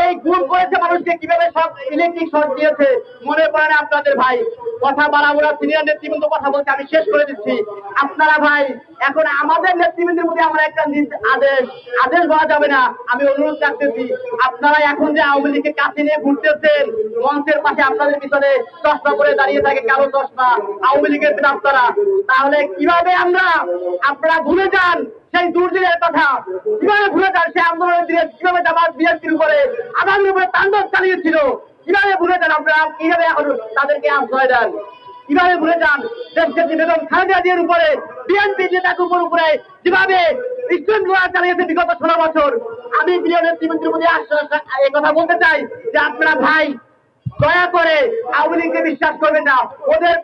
এই গুম করেছে মানুষকে, কিভাবে সব ইলেকট্রিক শর্ট দিয়েছে, মনে করেন আপনাদের ভাই। কথা বাড়াবো না, সিনিয়র নেতৃবৃন্দ কথা বলছে, আমি শেষ করে দিচ্ছি। আপনারা ভাই এখন আমাদের নেতৃবৃন্দের প্রতি আমরা একটা আদেশ বলা যাবে না, আমি অনুরোধ রাখতেছি, আপনারা এখন যে আওয়ামী লীগকে কাছে নিয়ে ঘুরতেছেন, মঞ্চের পাশে আপনাদের পিছনে চশমা করে দাঁড়িয়ে থাকে কালো চশমা আওয়ামী লীগের আপনারা, তাহলে কিভাবে আপনারা ভুলে যান সেই দুর্দিনের কথা, কিভাবে ভুলে যান সেই আন্দোলনের দিনে কিভাবে জামাত বিএনপির উপরে আদানের উপরে তাণ্ডব চালিয়েছিল, কিভাবে ভুলে যান আপনারা, কিভাবে এখন তাদেরকে আশ্রয় দেন, কিভাবে ভুলে যান দেশকে বেগম খালেদা জিয়ার উপরে বিএনপি নেতার উপরে যেভাবে বিশৃঙ্খলা চালিয়েছে বিগত 16 বছর। আমি প্রিয় নেতৃবৃন্দের প্রতি এই কথা বলতে চাই যে আপনারা ভাই দয়া করে আওয়ামী লীগকে বিশ্বাস করবেন না, ওদের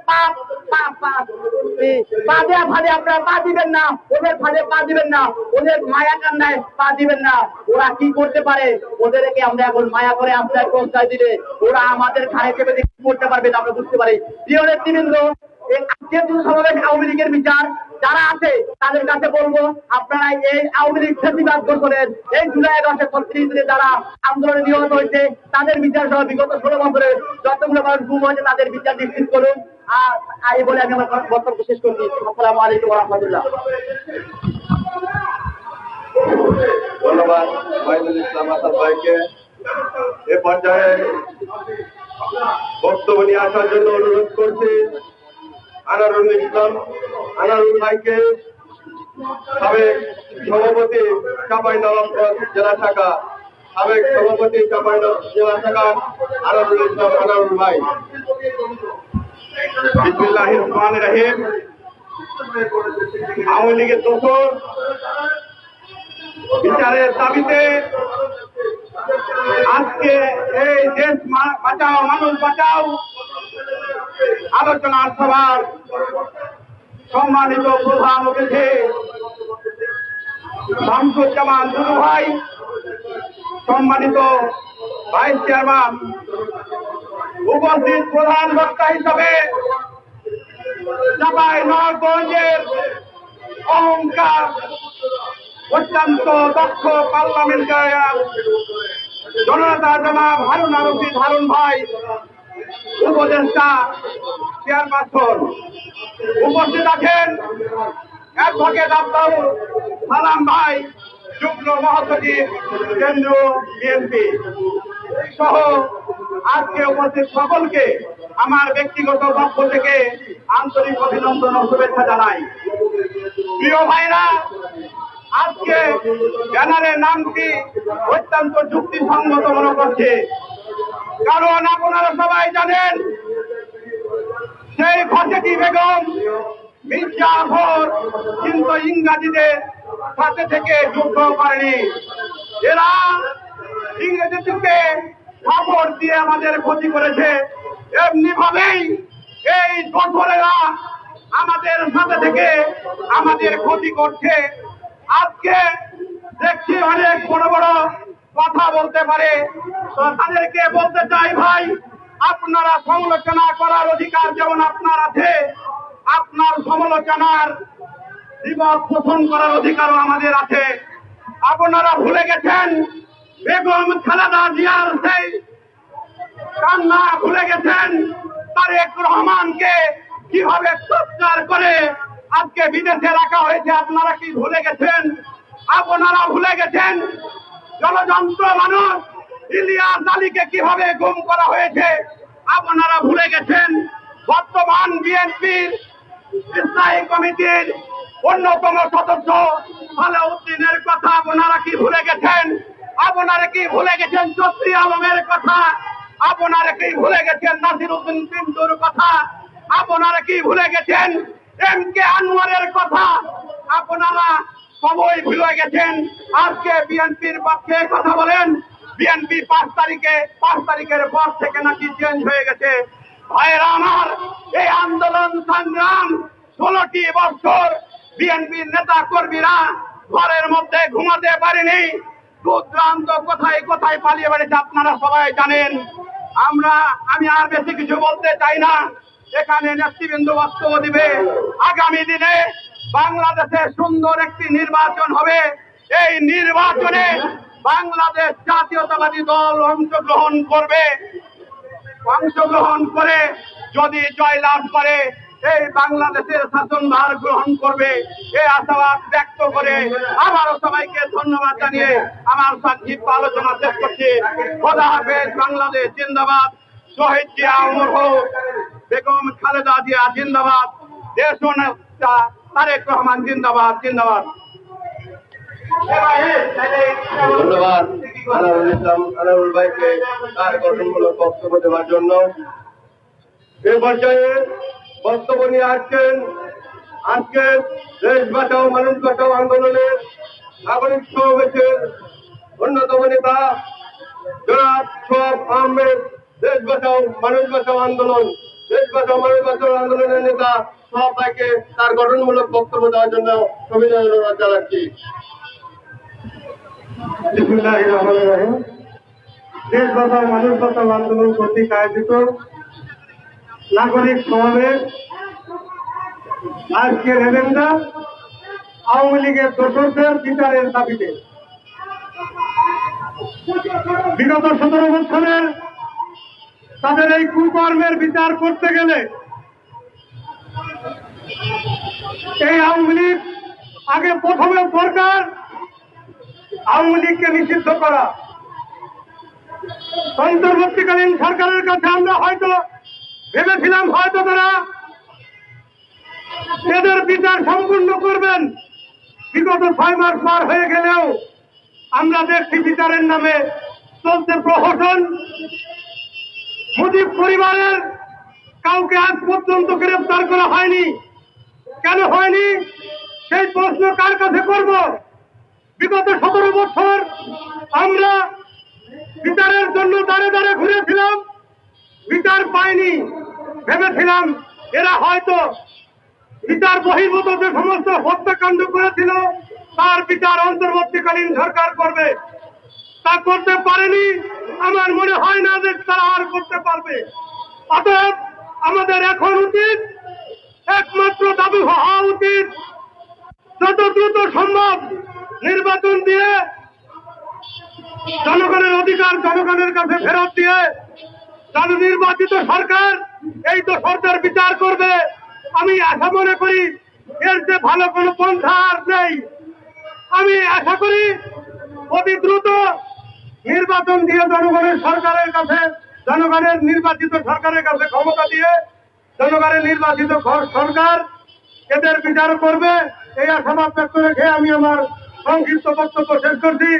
ফাঁদে আপনারা পা দিবেন না, ওদের ফাঁদে পা দিবেন না, ওদের মায়া কান্নায় পা দিবেন না। ওরা কি করতে পারে, ওদেরকে আমরা এখন মায়া করে আপনার পৌঁছায় দিলে ওরা আমাদের ঘাড়ে চেপে কি করতে পারবে আমরা বুঝতে পারি। প্রিয় নেতৃবৃন্দ, আজকের যে সমাবেশ আওয়ামী লীগের বিচার যারা আছে তাদের কাছে বলবো, আপনারা এই আওয়ামী লীগ ফ্যাসিবাদ করেন, এই জুলাই আগস্টের 36 দিনে যারা আন্দোলনে নিহত হয়েছে তাদের বিচার সহ বিগত 16 বছরের যতগুলো মানুষ গুম হয়েছে তাদের বিচার নিশ্চিত করুন। আর এই বলে আমি আমার বক্তব্য শেষ করছি। আসসালামু আলাইকুম ওয়া রাহমাতুল্লাহ। ধন্যবাদ ওয়াহিদুল ইসলাম আসাদ ভাইকে। এ পর্যায়ে বক্তব্য নিয়ে আসার জন্য অনুরোধ করছি আনারুল ইসলাম আনারুল ভাইকে, সাবেক সভাপতি চাঁপাইনবাবগঞ্জ জেলা শাখা, সাবেক সভাপতি চাঁপাইনবাবগঞ্জ জেলা শাখা আনারুল ইসলাম আনারুল ভাই। বিসমিল্লাহির রহমানির রহিম। আওয়ামী লীগের দোসর বিচারের দাবিতে আজকে এই দেশ বাঁচাও মানুষ বাঁচাও আলোচনার সভার সম্মানিত প্রধান অতিথি শামসুজ্জামান দুদু ভাই, সম্মানিত ভাইস চেয়ারম্যান, উপস্থিত প্রধান বক্তা হিসাবে চাঁপাইনবাবগঞ্জের অহংকার অত্যন্ত দক্ষ পার্লামেন্টারিয়ান জনতা জনাব হারুন আর রশিদ হারুন ভাই, উপদেষ্টা চেয়ারপারসন, উপস্থিত আছেন অ্যাডভোকেট আব্দুল সালাম ভাই, যুগ্ম মহাসচিব কেন্দ্রীয় বিএনপি সহ আজকে উপস্থিত সকলকে আমার ব্যক্তিগত পক্ষ থেকে আন্তরিক অভিনন্দন ও শুভেচ্ছা জানাই। প্রিয় ভাইরা, আজকে ব্যানারের নামটি অত্যন্ত যুক্তিসঙ্গত মনে করছে, কারণ আপনারা সবাই জানেন সেই ঘসেটি বেগম মির্জাফর কিন্তু ইংরেজিদের সাথে থেকে যুদ্ধ করেনি, এরা ইংরেজিকে খবর দিয়ে আমাদের ক্ষতি করেছে। এমনি ভাবেই এই দোসরেরা আমাদের সাথে থেকে আমাদের ক্ষতি করছে। আজকে দেখছি অনেক বড় বড় কথা বলতে পারে, তো তাদেরকে বলতে চাই ভাই, আপনারা সমালোচনা করার অধিকার যেমন আপনার আছে, আপনার সমালোচনার বিপদ পোষণ করার অধিকারও আমাদের আছে। আপনারা ভুলে গেছেন বেগম খালেদা জিয়ার সেই কান্না, ভুলে গেছেন তারেক রহমানকে কিভাবে সৎকার করে আজকে বিদেশে রাখা হয়েছে। আপনারা কি ভুলে গেছেন? আপনারা ভুলে গেছেন জনযন্ত্র মানুষ ইলিয়াস আলীকে কিভাবে গুম করা হয়েছে। আপনারা ভুলে গেছেন বর্তমান বিএনপির স্থায়ী কমিটির অন্যতম সদস্য সালাউদ্দিনের কথা আপনারা কি ভুলে গেছেন? আপনারা কি ভুলে গেছেন চৌধুরী আলমের কথা? আপনারা কি ভুলে গেছেন নাসিরউদ্দিন পিন্টুর কথা? আপনারা কি ভুলে গেছেন এম কে আনোয়ারের কথা? আপনারা সবাই ভুলে গেছেন। আজকে বিএনপির পক্ষে কথা বলেন, বিএনপি 5 তারিখের পর থেকে নাকি চেঞ্জ হয়ে গেছে। ভাইয়েরা আমার, এই আন্দোলন সংগ্রাম 16টি বছর বিএনপির নেতা কর্মীরা ঘরের মধ্যে ঘুমাতে পারেনি, দুর্দান্ত কোথায় কোথায় পালিয়ে বেড়েছে আপনারা সবাই জানেন। আমি আর বেশি কিছু বলতে চাই না, এখানে নেতৃবৃন্দ বক্তব্য দিবে। আগামী দিনে বাংলাদেশে সুন্দর একটি নির্বাচন হবে, এই নির্বাচনে বাংলাদেশ জাতীয়তাবাদী দল অংশগ্রহণ করে যদি জয়লাভ করে এই বাংলাদেশের শাসনভার গ্রহণ করবে এই আশাবাদ ব্যক্ত করে আবারও সবাইকে ধন্যবাদ জানিয়ে আমার সংক্ষিপ্ত আলোচনা শেষ করছি। খোদা হাফেজ। বাংলাদেশ জিন্দাবাদ। শহীদ জিয়া অমর হোক। বেগম খালেদা জিয়া জিন্দাবাদ। দেশ নেতা তারেক রহমান জিন্দাবাদ। জিন্দাবাদ। ধন্যবাদ আনারুল ইসলাম আনারুল ভাইকে তার গঠনমূলক বক্তব্য দেওয়ার জন্য। এ পর্যায়ে বক্তব্য নিয়ে আসছেন আজকে দেশ বাঁচাও মানুষ বাঁচাও আন্দোলনের নাগরিক সমাবেশের অন্যতম নেতা জনাব সোহাব আহমেদ। দেশ বাঁচাও মানুষ বাঁচাও আন্দোলন আন্দোলনের নেতা সোহাব ভাইকে তার গঠনমূলক বক্তব্য দেওয়ার জন্য অভিনন্দন জানাচ্ছি। বিসমিল্লাহির রহমানির রহিম। দেশ বাঁচাও মানুষ বাঁচাও আন্দোলন কর্তৃক আয়োজিত নাগরিক সমাবেশ আজকের এজেন্ডা আওয়ামী লীগের দোষরদের বিচারের দাবিতে। বিগত 17 বছরের তাদের এই কুকর্মের বিচার করতে গেলে এই আওয়ামী লীগ আগে প্রথমে সরকার আওয়ামী লীগকে নিষিদ্ধ করা। অন্তর্বর্তীকালীন সরকারের কাছে আমরা হয়তো ভেবেছিলাম হয়তো তারা এদের বিচার সম্পূর্ণ করবেন। বিগত 6 মাস পার হয়ে গেলেও আমরা দেখছি বিচারের নামে চলছে প্রহসন। মুজিব পরিবারের কাউকে আজ পর্যন্ত গ্রেফতার করা হয়নি। কেন হয়নি সেই প্রশ্ন কার কাছে করব? বিগত 17 বছর আমরা বিচারের জন্য দাঁড়ে দাঁড়ে ঘুরেছিলাম, বিচার পাইনি। ভেবেছিলাম এরা হয়তো বিচার বহির্ভূত যে সমস্ত হত্যাকাণ্ড করেছিল তার বিচার অন্তর্বর্তীকালীন সরকার করবে। তা করতে পারেনি। আমার মনে হয় না যে তারা আর করতে পারবে। অতএব আমাদের এখন উচিত, একমাত্র দাবি হওয়া উচিত, যত দ্রুত সম্ভব নির্বাচন দিয়ে জনগণের অধিকার জনগণের কাছে ফেরত দিয়ে নির্বাচিত সরকার এই তো সরকার বিচার করবে। আমি আশা মনে করি এর যে ভালো কোনো পন্থা আর নেই। আমি আশা করি অতি দ্রুত নির্বাচন দিয়ে জনগণের সরকারের কাছে, জনগণের নির্বাচিত সরকারের কাছে ক্ষমতা দিয়ে জনগণের নির্বাচিত সরকার এদের বিচার করবে। এই আশাবাদ ব্যক্ত রেখে আমি আমার সংক্ষিপ্ত বক্তব্য শেষ করছি।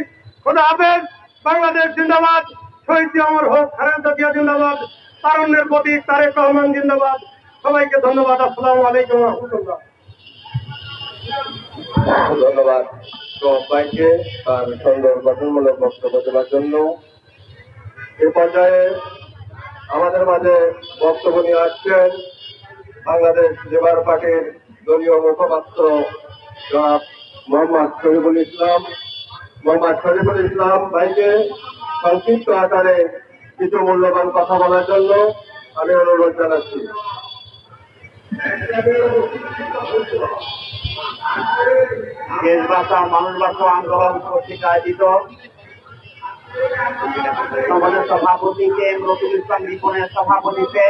খোদা হাফেজ। বাংলাদেশ জিন্দাবাদ। শহীদ জিয়া অমর হোক। খালেদা জিয়া জিন্দাবাদ। তারুণ্যের প্রতীক তারেক রহমান জিন্দাবাদ। সবাইকে ধন্যবাদ। আসসালামু আলাইকুম ওয়া রাহমাতুল্লাহ। ধন্যবাদ সোহাব ভাইকে তার সুন্দর গঠনমূলক বক্তব্য দেওয়ার জন্য। এ পর্যায়ে আমাদের মাঝে বক্তব্য নিয়ে আসছেন বাংলাদেশ লেবার পার্টির দলীয় মুখপাত্র জনাব মোহাম্মদ শরীফুল ইসলাম ভাইকে সংক্ষিপ্ত আকারে কিছু মূল্যবান কথা বলার জন্য আমি অনুরোধ জানাচ্ছি। দেশ বাঁচাও মানুষ বাঁচাও আন্দোলন কর্তৃক আয়োজিত সমাজের সভাপতি কে রফিকুল ইসলাম রিপনের সভাপতিতে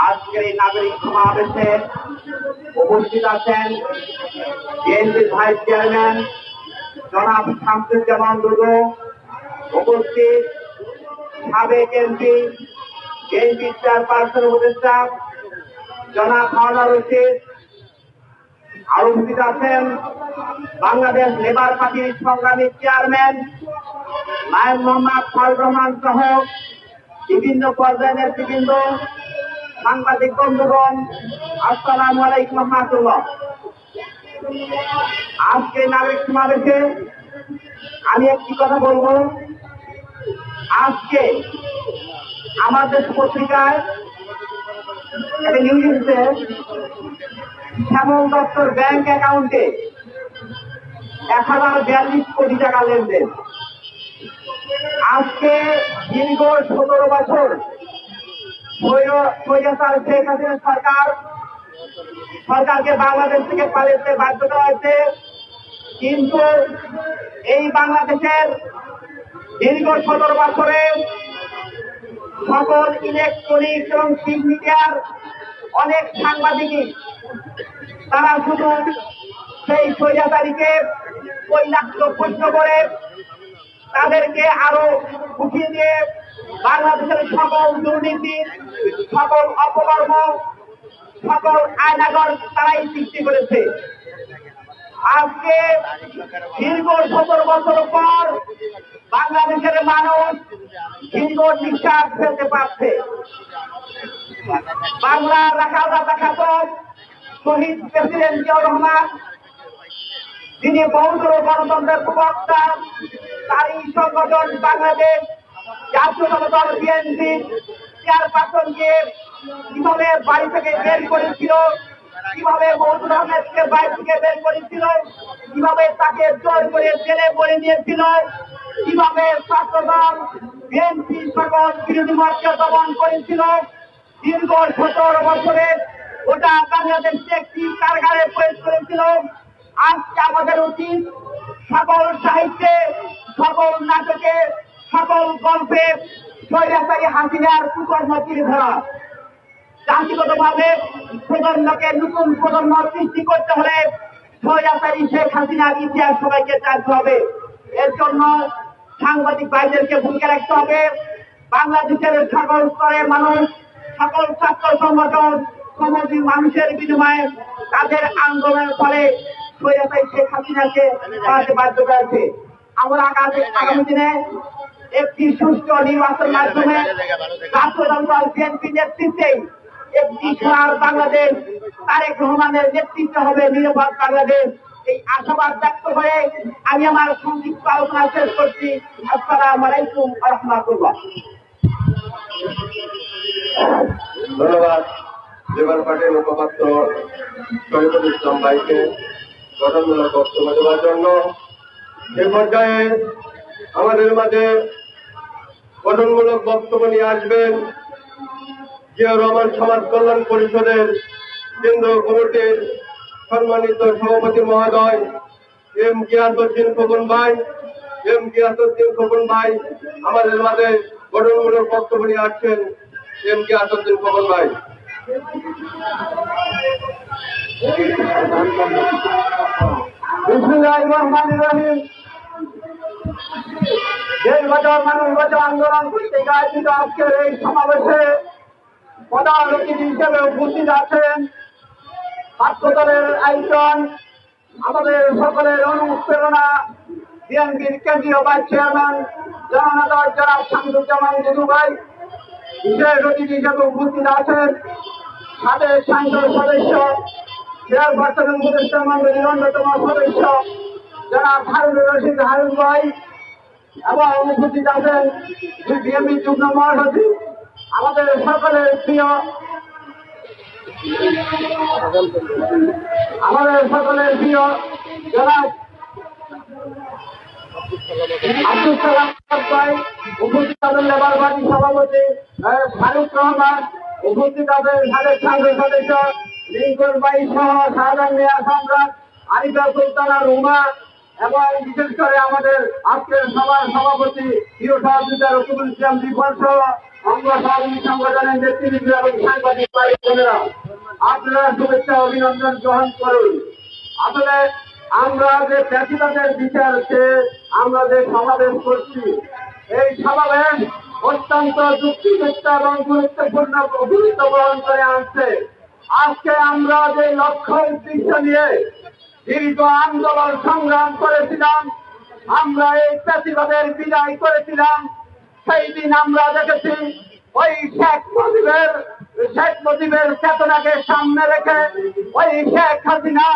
আজকের এই নাগরিক সমাবেশে উপস্থিত আছেন বিএনপির ভাইস চেয়ারম্যান জনাব শামসুজ্জামান দুদু, উপস্থিত সাবেক এমপি বিএনপির চেয়ারপারসন উপদেষ্টা জনাব হাওলাদার রশিদ, আরো উপস্থিত আছেন বাংলাদেশ লেবার পার্টির সংগ্রামী চেয়ারম্যান নায়েব মোহাম্মদ ফারুক রহমান সহ বিভিন্ন পর্যায়ের নেতৃবৃন্দ, সাংবাদিক বন্ধুগণ, আসসালামু আলাইকুম ওয়া রাহমাতুল্লাহ। আজকে নাগরিক সমাবেশে আমি একটি কথা বলবো। আজকে আমাদের পত্রিকায় একটা নিউজ এসেছে, শ্যামল দত্তর ব্যাংক অ্যাকাউন্টে 1042 কোটি টাকা লেনদেন। আজকে দীর্ঘ 17 বছর স্বৈরাচার শেখ হাসিনা সরকারকে বাংলাদেশ থেকে পালাতে বাধ্য করা হয়েছে। কিন্তু এই বাংলাদেশের দীর্ঘ 17 বছরে সকল ইলেকট্রনিক্স এবং প্রিন্ট মিডিয়ার অনেক সাংবাদিকই তারা শুধু সেই স্বৈরাচারীকে কৈলাক্য প্রশ্ন করে তাদেরকে আরো উঠিয়ে দিয়ে বাংলাদেশের সকল দুর্নীতি, সকল অপকর্ম, সকল আয়নাগর তারাই সৃষ্টি করেছে। আজকে দীর্ঘ 17 বছর পর বাংলাদেশের মানুষ দীর্ঘ নিঃশ্বাস ফেলতে পারছে। বাংলার রাখাত শহীদ প্রেসিডেন্ট জিয়াউর রহমান, যিনি বহুদল গণতন্ত্রের প্রবক্তা, তারই সংগঠন বাংলাদেশ জাতীয়তাবাদী দল বিএনপি চেয়ারপারসনকে কিভাবে বাড়ি থেকে বের করেছিল, কিভাবে মৌদুল আহমেদকে বাড়ি থেকে বের করেছিল, কিভাবে তাকে জোর করে জেলে পড়ে দিয়েছিল, কিভাবে ছাত্রদল বিএনপি সকল বিরোধী মতকে দমন করেছিল। দীর্ঘ 17 বছরে ওটা বাংলাদেশকে একটি কারাগারে প্রবেশ করেছিল। আজকে আমাদের উচিত সকল সাহিত্যে, সকল নাটকে, সকল গল্পে স্বৈরাচারী হাসিনার কুকর্ম তুলে ধরা। জাতিগতভাবে প্রজন্মকে নতুন প্রজন্ম সৃষ্টি করতে হলে স্বৈরাচারী শেখ হাসিনার ইতিহাস সবাইকে জানতে হবে। এর জন্য সাংবাদিক ভাইদেরকে ভূমিকা রাখতে হবে। বাংলাদেশের সকল স্তরের মানুষ, সকল ছাত্র সংগঠন, সমাজের মানুষের বিনিময়ে তাদের আন্দোলনের ফলে স্বৈরাচারী শেখ হাসিনাকে পালাতে বাধ্য করেছে। আমরা আগামী দিনে একটি সুষ্ঠু নির্বাচন মাধ্যমে জাতীয়তাবাদী দল বিএনপি নেতৃত্বে একটি সোনার বাংলাদেশ, তারেক রহমানের নেতৃত্বে হবে নিরাপদ বাংলাদেশ। এই আশাবাদ ব্যক্ত করে আমি আমার সংক্ষিপ্ত আলোচনা শেষ করছি। আসসালামু আলাইকুম ওয়া রাহমাতুল্লাহ। ধন্যবাদ লেবার পার্টির মুখপাত্র শরীফুল ইসলাম ভাইকে গঠনমূলক বক্তব্য দেওয়ার জন্য। এ পর্যায়ে আমাদের মাঝে গঠনমূলক বক্তব্য নিয়ে আসবেন জিয়াউর রহমান সমাজ কল্যাণ পরিষদের কেন্দ্রীয় কমিটির সম্মানিত সভাপতি মহোদয় এম গিয়াসউদ্দিন খোকন ভাই। খোকন ভাই আমাদের মাঝে গঠনমূলক বক্তব্য নিয়ে আসছেন। এম গিয়াসউদ্দিন খোকন ভাই। বিসমিল্লাহির রহমানির রহিম। দেশ বাঁচাও মানুষ বাঁচাও আন্দোলন কর্তৃক আয়োজিত আজকের এই সমাবেশে প্রধান অতিথি হিসেবে উপস্থিত আছেন ছাত্রদলের আয়োজন, আমাদের সকলের অনুপ্রেরণা বিএনপির কেন্দ্রীয় ভাইস চেয়ারম্যান জননেতা জনাব শামসুজ্জামান দুদু ভাই। বিশেষ অতিথি হিসেবে উপস্থিত আছেন সাবেক সংসদ সদস্য, চেয়ারপারসন উপদেষ্টা মন্ডলীর অন্যতম সদস্য জনাব হারুনুর রশিদ হারুন ভাই, এবং উপস্থিত আছেন বিএনপি যুগ্ম মহাসচিব আমাদের সকলের প্রিয় জনাব আব্দুল সালাম ভাই, উপস্থিত আছেন লেবার পার্টি সভাপতি ফারুক রহমান, উপস্থিত আছেন সাবেক সংসদ সদস্য লিঙ্কন ভাই সহ শাহজাহান মিয়া সম্রাট, আরিফা সুলতানা রুমা, এবং বিশেষ করে আমাদের আজকের সভার সভাপতি প্রিয় সহযোগিতা রকিবুল ইসলাম দীপন সহ অঙ্গ সহযোগী সংগঠনের নেতৃবৃন্দ এবং সাংবাদিক ভাই বোনেরা, আপনারা শুভেচ্ছা অভিনন্দন গ্রহণ করুন। আসলে আমরা যে ফ্যাসিবাদের বিচার চেয়ে আমরা যে সমাবেশ করছি, এই সমাবেশ অত্যন্ত যুক্তিযুক্ত এবং গুরুত্ব বহন করে আনছে। আজকে আমরা যে লক্ষ্য উদ্দেশ্য নিয়ে দীর্ঘ আন্দোলন সংগ্রাম করেছিলাম, আমরা এই ফ্যাসিবাদের বিদায় করেছিলাম, সেই দিন আমরা দেখেছি ওই শেখ মুজিবের চেতনাকে সামনে রেখে ওই শেখ হাসিনা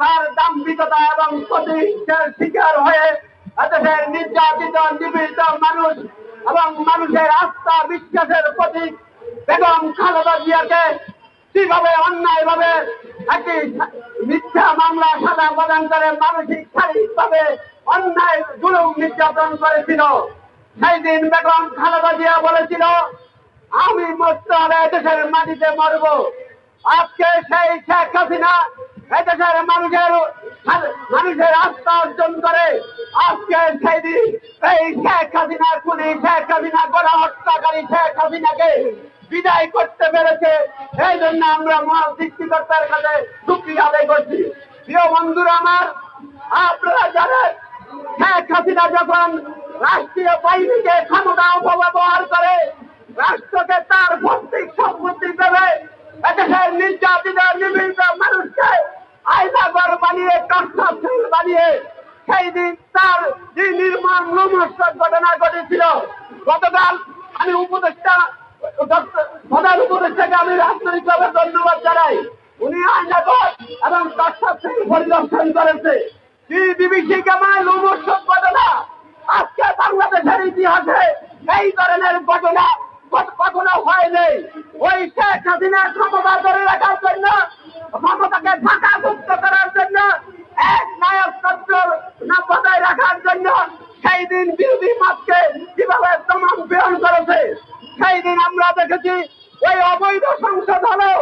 তার দাম্ভিকতা এবং প্রতিষ্ঠার শিকার হয়ে এদেশের নির্যাতিত নিপীড়িত মানুষ এবং মানুষের আস্থা বিশ্বাসের প্রতীক বেগম খালেদা জিয়াকে কিভাবে অন্যায় ভাবে একটি মিথ্যা মামলা সাজা প্রদান করে মানসিক শারীরিকভাবে অন্যায় জুলুম নির্যাতন করেছিল। সেই দিন বেগম খালেদা জিয়া বলেছিল, আমি মরতে হলে দেশের মাটিতে মরব। আজকে সেই শেখ হাসিনা এই দেশের মানুষের আস্থা অর্জন করে আজকে সেই দিন এই শেখ হাসিনা খুনি, শেখ হাসিনা গণ হত্যাকারী শেখ হাসিনাকে বিদায় করতে পেরেছে। এই জন্য আমরা মহান সৃষ্টিকর্তার কাছে শুকরিয়া আদায় করছি। প্রিয় বন্ধুরা আমার, আপনারা জানেন শেখ হাসিনা যখন রাষ্ট্রীয় বাহিনীকে ক্ষমতা অপব্যবহার করে, রাষ্ট্রকে তার ভৌতিক সম্পত্তি দেবে, এদেশের নির্যাতিত নিপীড়িত মানুষকে আয়নাঘর বানিয়ে টর্চার বানিয়ে সেই দিন তার যে নির্মম লোমহর্ষক ঘটনা ঘটেছিল। গতকাল আমি প্রধান উপদেষ্টাকে আমি আন্তরিকভাবে ধন্যবাদ জানাই। উনি আয়নাঘর এবং টর্চার পরিদর্শন করেছে। কি বিভীষিকাময় লোমহর্ষক ঘটনা! আজকে বাংলাদেশের ইতিহাসে এই ধরনের ঘটনা কখনো হয়নি। ওই শেখ হাসিনা ক্ষমতা ধরে রাখার জন্য, ক্ষমতাকে ঢাকা মুক্ত করার জন্য, এক নায়কতন্ত্র বজায় রাখার জন্য সেই দিন বিরোধী মতকে কিভাবে দমন পীড়ন করেছে সেই দিন আমরা দেখেছি। ওই অবৈধ সংসদ হলো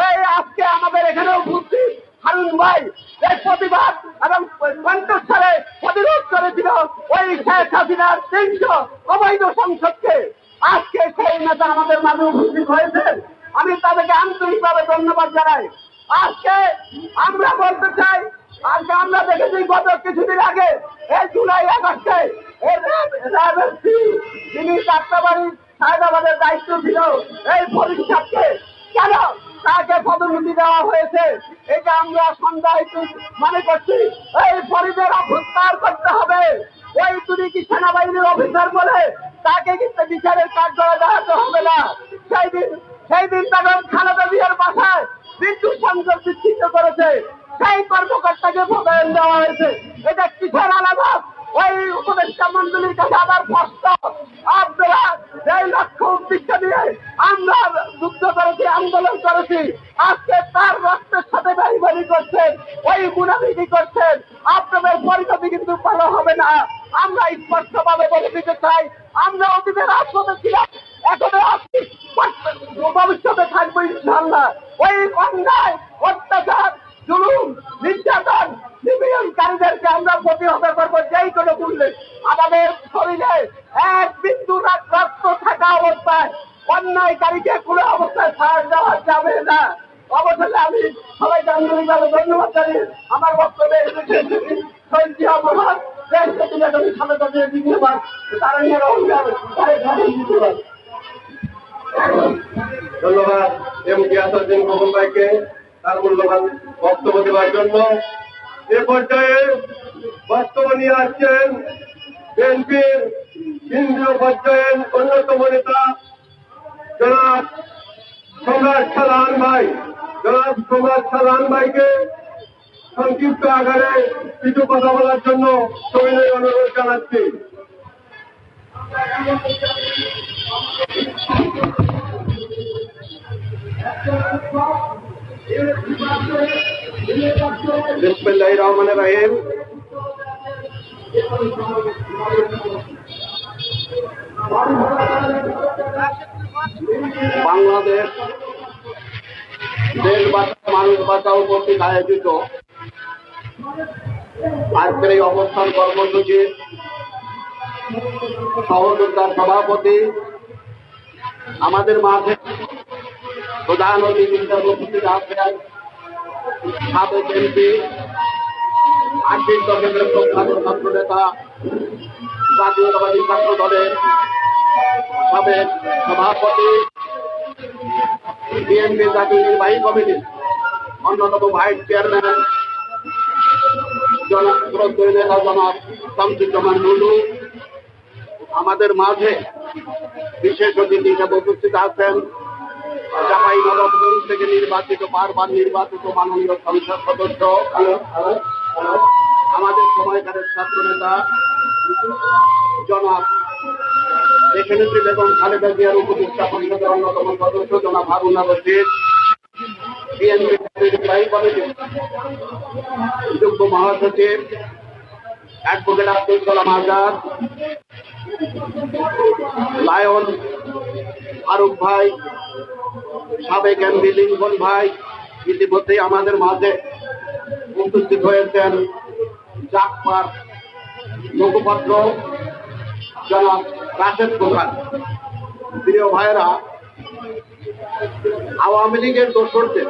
ওই আজকে আমাদের এখানে উপস্থিত হারুন ভাই এই প্রতিবাদ এবং কণ্ঠস্বরে প্রতিরোধ করেছিল ওই শেখ হাসিনার 300 অবৈধ সংসদকে। আজকে সেই নেতা আমাদের মাঝে উপস্থিত হয়েছে, আমি তাদেরকে আন্তরিকভাবে ধন্যবাদ জানাই। আজকে আমরা বলতে চাই, আজকে আমরা দেখেছি গত কিছুদিন আগে এই জুলাই আগস্টে তিনি যাত্রাবাড়ি সায়দাবাদের দায়িত্ব ছিল এই পরিষ্কারকে কেন তাকে পদোন্নতি দেওয়া হয়েছে, এটা আমরা সন্দেহিত মনে করছি। এই পরিবেশ প্রত্যাহার করতে হবে। ওই তুমি কি সেনাবাহিনীর অফিসার বলে তাকে কিন্তু বিচারের কাজ করা দেখাতে হবে না। সেই দিন তখন খালেদা জিয়ার বাসায় বিদ্যুৎ সংযোগ বিচ্ছিন্ন করেছে, সেই কর্মকর্তাকে পদায়ন দেওয়া হয়েছে। এটা কিসের আলাদা? ওই উপদেষ্টা মন্ডলীর কাছে আবার প্রশ্ন, আপনারা এই লক্ষ্য উদ্দেশ্য নিয়ে আমরা যুদ্ধ করেছি, আন্দোলন করেছি, আজকে তার রক্তের সাথে বাড়ি করছেন, ওই গুণাবিধি করছেন, আপনাদের পরিণতি কিন্তু ভালো হবে না। আমরা স্পষ্টভাবে বলে দিতে চাই, আমরা অতীতে রাজপথে ছিলাম, এখনো আছি, ভবিষ্যতে থাকবো ইনশাআল্লাহ। ওই অন্যায়, অত্যাচার, জুলুম, নির্যাতন, নিপীড়নকারীদেরকে আমরা প্রতিহত করবো যেই কোনো মূল্যে। আমাদের শরীরে এক বিন্দু রক্ত থাকা অবস্থায় অন্যায়কারীকে কোনো অবস্থায় ছাড় দেওয়া যাবে না। অবশ্যই আমি সবাইকে আন্তরিকভাবে ধন্যবাদ জানিয়ে আমার বক্তব্যে শহীদ জিয়া মোহাম্মদ ধন্যবাদ এম গিয়াসউদ্দিন খোকন ভাইকে তার মূল্যবান বক্তব্য দেওয়ার জন্য। এ পর্যায়ে বক্তব্য নিয়ে আসছেন বিএনপির কেন্দ্রীয় পর্যায়ের অন্যতম নেতা জনাব সম্রাট সালান ভাই। জনাব সম্রাট সালান ভাইকে সংক্ষিপ্ত আকারে কিছু কথা বলার জন্য সবিনয় অনুরোধ জানাচ্ছি। বিসমিল্লাহির রহমানির রহিম। বাংলাদেশ দেশ বাঁচাও মানুষ বাঁচাও কর্তৃক আয়োজিত আজকের এই অবস্থান কর্মসূচির সহযোদ্ধার সভাপতি আমাদের মাঝে প্রধান অতিথি হিসেবে উপস্থিত আছেন সাবেক এমপি, 80 দশকের প্রখ্যাত ছাত্র নেতা, জাতীয়তাবাদী ছাত্র দলের সাবেক সভাপতি, বিএনপি জাতীয় নির্বাহী কমিটির অন্যতম ভাইস চেয়ারম্যান জনাব শামসুজ্জামান নুরু। আমাদের মাঝে বিশেষ অতিথি হিসেবে উপস্থিত আছেন চাঁপাইনবাবগঞ্জ থেকে নির্বাচিত, বারবার নির্বাচিত মাননীয় সংসদ সদস্য, আমাদের সময়কারের ছাত্র নেতা জনাব দেশনেত্রী বেগম খালেদা জিয়ার উপদেষ্টা পরিষদের অন্যতম সদস্য জনাব হারুন রশিদ, বিএনপি নির্বাহী কমিটির যুগ্ম মহাসচিব অ্যাডভোকেট আব্দুল কালাম আজাদ, লায়ন ফারুক ভাই, সাবেক এমপি লিঙ্কন ভাই ইতিমধ্যেই আমাদের মাঝে উপস্থিত হয়েছেন জাকপার মুখপাত্র জনাব রাশেদ প্রধান। প্রিয় ভাইয়েরা, আওয়ামী লীগের দোসরদের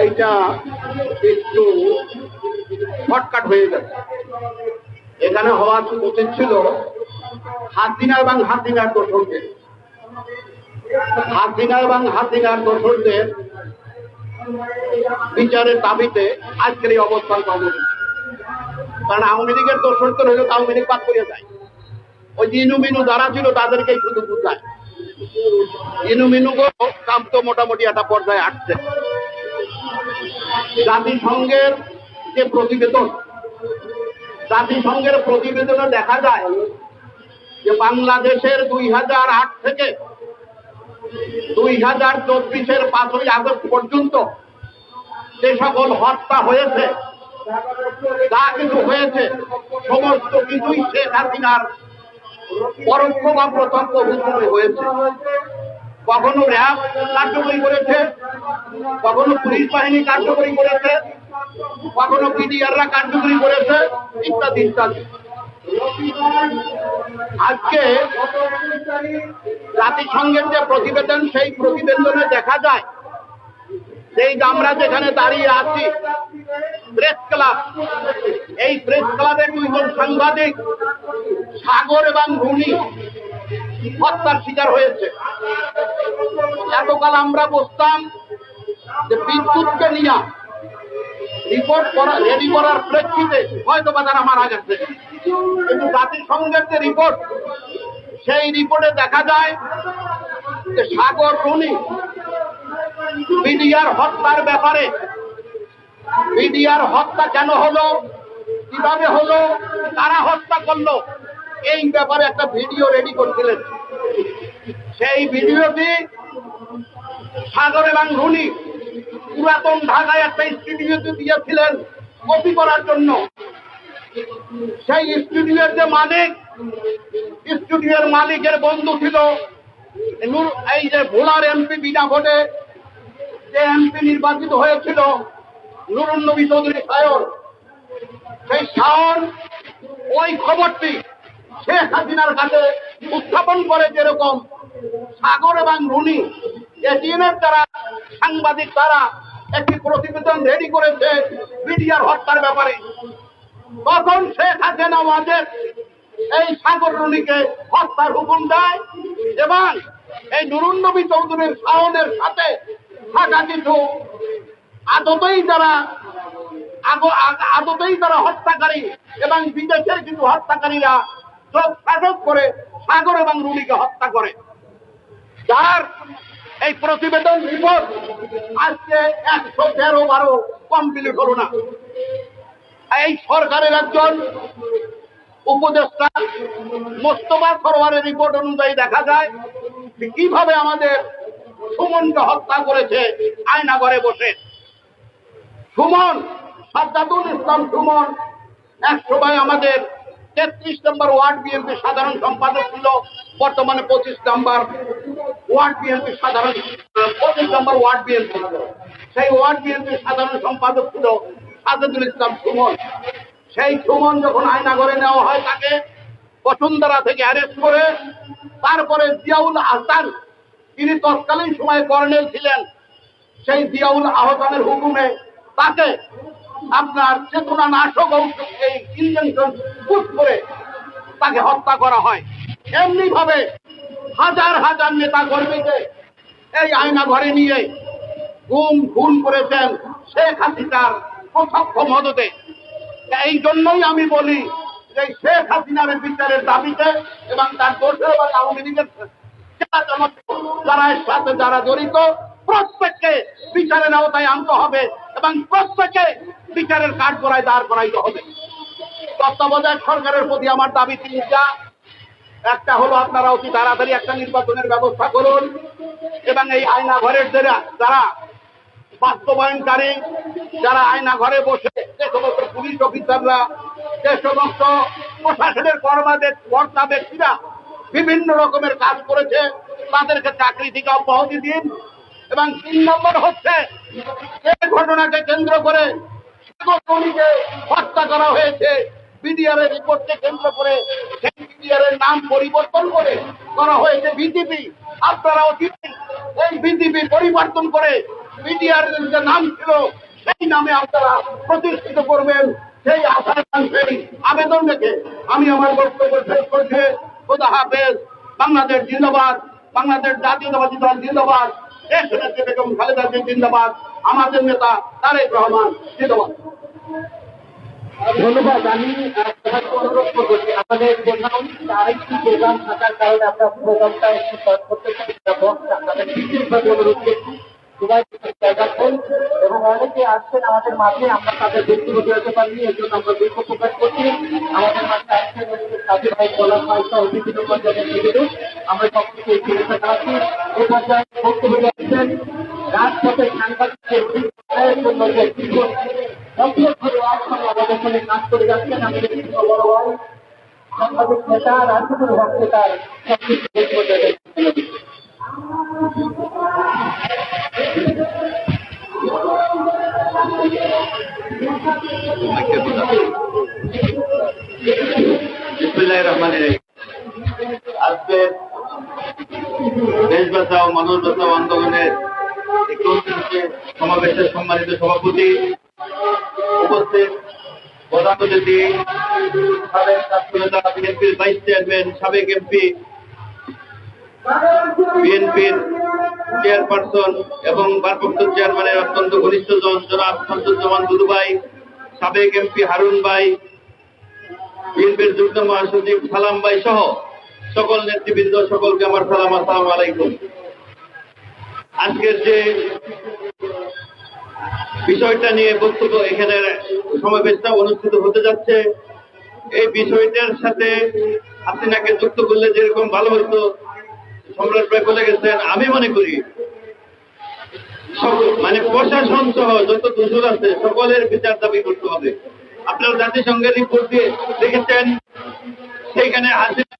এইটা একটু শর্টকাট হয়ে গেছে। এখানে হওয়া উচিত ছিল হাসিনা এবং হাসিনার দোসরদের, হাসিনা এবং হাসিনার দোসরদের বিচারের দাবিতে আজকের এই অবস্থান কর্মসূচি। কারণ আওয়ামী লীগের দোসরদের হলে আওয়ামী লীগ বাদ করে যায়। ওই যে ইনুমিনু যারা ছিল তাদেরকেই শুধু বুঝায়। ইনুমিনু কাম তো মোটামুটি একটা পর্যায়ে আসছে। জাতিসংঘের যে প্রতিবেদন, জাতিসংঘের প্রতিবেদনে দেখা যায় যে বাংলাদেশের 2008 থেকে 2024-এর 5ই আগস্ট পর্যন্ত যে সকল হত্যা হয়েছে, যা কিছু হয়েছে, সমস্ত কিছুই শেখ হাসিনার পরোক্ষ বা প্রত্যক্ষ ভূমিকায় হয়েছে। কখনো র্যাব কার্যকরী করেছে, কখনো পুলিশ বাহিনী কার্যকরী করেছে, কখনো পিডিআররা কার্যকরী করেছে, ইত্যাদি ইত্যাদি। আজকে জাতিসংঘের যে প্রতিবেদন, সেই প্রতিবেদনে দেখা যায় এই যে আমরা যেখানে দাঁড়িয়ে আছি প্রেস ক্লাব, এই প্রেস ক্লাবের 2 জন সাংবাদিক সাগর এবং রুনি হত্যার শিকার হয়েছে। এতকাল আমরা বুঝতাম যে বিদ্যুৎকে নিয়ে রিপোর্ট রেডি করার প্রেক্ষিতে হয়তো বা তারা মারা গেছে, কিন্তু জাতিসংঘের যে রিপোর্ট, সেই রিপোর্টে দেখা যায় যে সাগর রুনি বিডিআর হত্যার ব্যাপারে, বিডিআর হত্যা কেন হলো, কিভাবে হলো, কারা হত্যা করলো, এই ব্যাপারে একটা ভিডিও রেডি করছিলেন। সেই ভিডিওটি সাগর এবং রুনি পুরাতন ঢাকায় একটা স্টুডিওতে দিয়েছিলেন কপি করার জন্য। সেই স্টুডিওর যে মালিক, স্টুডিওর মালিকের বন্ধু ছিল এই যে ভোলার এমপি বিনা ভোটে যে এমপি নির্বাচিত হয়েছিল নুরুন্নবী চৌধুরী শায়ন। সেই শায়ন ওই খবরটি শেখ হাসিনার কাছে উত্থাপন করে, যেরকম সাগর এবং রুনি এটিএনের দ্বারা সাংবাদিক তারা একটি প্রতিবেদন রেডি করেছে বিডিআর হত্যার ব্যাপারে। তখন শেখ হাসিনা আমাদের এই সাগর রুনিকে হত্যার হুকুম দেয় এবং এই নুরুন্নবী চৌধুরীর শায়নের সাথে থাকা কিছু আদতেই যারা হত্যাকারী এবং বিদেশের কিছু হত্যাকারীরা সব সাজক করে সাগর এবং রুনিকে হত্যা করে। যার এই প্রতিবেদন রিপোর্ট আজকে 113 কমপ্লিট হলো না। এই সরকারের একজন উপদেষ্টা মোস্তফা সরওয়ারের রিপোর্ট অনুযায়ী দেখা যায় যে কিভাবে আমাদের সুমনকে হত্যা করেছে আয়নাঘরে বসে। সুমন, সাজ্জাদুল ইসলাম সুমন এক সময় আমাদের 33 নম্বর ওয়ার্ড বিএনপি সাধারণ সম্পাদক ছিল, বর্তমানে 25 নম্বর ওয়ার্ড বিএনপি সাধারণ 25 নম্বর ওয়ার্ড বিএনপি, সেই ওয়ার্ড বিএনপি সাধারণ সম্পাদক ছিল সাজ্জাদুল ইসলাম সুমন। সেই সুমন যখন আয়নাঘরে নেওয়া হয়, তাকে বসুন্ধরা থেকে অ্যারেস্ট করে তারপরে জিয়াউল আহসান, তিনি তৎকালীন সময়ে কর্নেল ছিলেন, সেই জিয়াউল আহসানের হুকুমে তাকে আপনার চেতনা নাশক এই ইনজেকশন পুশ করে তাকে হত্যা করা হয়। এমনি ভাবে হাজার হাজার নেতা কর্মীকে এই আয়না ঘরে নিয়ে খুন করেছেন শেখ হাসিনার প্রত্যক্ষ মদতে। এই জন্যই আমি বলি যে শেখ হাসিনার বিচারের দাবিতে এবং তার দোষে এবং আওয়ামী লীগের যারা এর সাথে যারা জড়িত, প্রত্যেককে বিচারের আওতায় আনতে হবে এবং প্রত্যেককে বিচারের কাঠগড়ায় দাঁড় করাইতে হবে। তত্ত্বাবধায়ক সরকারের প্রতি আমার দাবি 3টা। একটা হলো, আপনারা অতি তাড়াতাড়ি একটা নির্বাচনের ব্যবস্থা করুন এবং এই আয়না ঘরের যারা বাস্তবায়নকারী, যারা আয়না ঘরে বসে যে সমস্ত পুলিশ অফিসাররা, যে সমস্ত প্রশাসনের কর্তা ব্যক্তিরা বিভিন্ন রকমের কাজ করেছে, তাদেরকে চাকরি থেকে অব্যাহতি দিন এবং 3 নম্বর হচ্ছে এই ঘটনাকে কেন্দ্র করে সাগরকণিকে হত্যা করা হয়েছে বিডিআর এর রিপোর্টকে কেন্দ্র করে, সেই বিডিআর এর নাম পরিবর্তন করে করা হয়েছে বিজেপি। আপনারা অতীত এই বিজেপি পরিবর্তন করে বিডিআর এর যে নাম ছিল সেই নামে আপনারা প্রতিষ্ঠিত করবেন, সেই আশায় সেই আবেদন রেখে আমি আমার বক্তব্য শেষ করছি। খোদা হাফেজ। বাংলাদেশ জিন্দাবাদ, বাংলাদেশ জাতীয়তাবাদী দল জিন্দাবাদ, দেশ নেত্রী বেগম খালেদা জিয়া জিন্দাবাদ, আমাদের নেতা তারেক রহমান জিন্দাবাদ। ধন্যবাদ। আমি অনুরোধ করবো যে আমাদের প্রধান আরেকটি প্রোগ্রাম থাকার কারণে আমরা প্রোগ্রামটা একটু করতে চাই, আপনাদের বিশেষভাবে অনুরোধ করছি সবাই রাখবেন। এবং অনেকে আসছেন আমাদের মাঝে, আমরা তাদের ব্যক্তিগত হতে পারিনি, এর জন্য আমরা দুঃখ প্রকাশ করছি। আমাদের মাঝে আসছেন সাথী ভাই বলা ভাই সহ বিভিন্ন পর্যায়ের নিবেদন, আমরা সকলকে এই শুভেচ্ছা জানাচ্ছি। এই পর্যায়ে বক্তব্য রাখছেন রাজপথে সাংবাদিকদের অধিকারের জন্য যে আমাদের সঙ্গে কাজ করে যাচ্ছেন আমাদের বিভিন্ন বড় ভাই সাংবাদিক নেতা রাজনীতির হক নেতার সবকিছু আজকে দেশ বাঁচাও মানুষ বাঁচাও আন্দোলনের 31 সমাবেশের সম্মানিত সভাপতি, উপস্থিত প্রধান অতিথি, সাবেক ছাত্রনেতা বিএনপির ভাইস চেয়ারম্যান, সাবেক এমপি, বিএনপির চেয়ারপারসন এবং ভারপ্রাপ্ত চেয়ারম্যানের অত্যন্ত ঘনিষ্ঠজন জনাব শামসুজ্জামান দুদু ভাই, সাবেক এমপি হারুন ভাই, বিএনপির যুগ্ম মহাসচিব সালাম ভাই সহ সকল নেতৃবৃন্দ, সকলকে আমার সালাম, আসসালামু আলাইকুম। আজকের যে বিষয়টা নিয়ে বক্তব্য এখানে সমাবেশটা অনুষ্ঠিত হতে যাচ্ছে, এই বিষয়টার সাথে হাসিনাকে যুক্ত করলে যেরকম ভালো হতো সম্রাট ভাই বলে গেছেন, আমি মনে করি মানে প্রশাসন সহ যত দোষর আছে সকলের বিচার দাবি করতে হবে। আপনারা জাতিসংঘের রিপোর্ট দিয়ে দেখেছেন, সেইখানে হাসিনা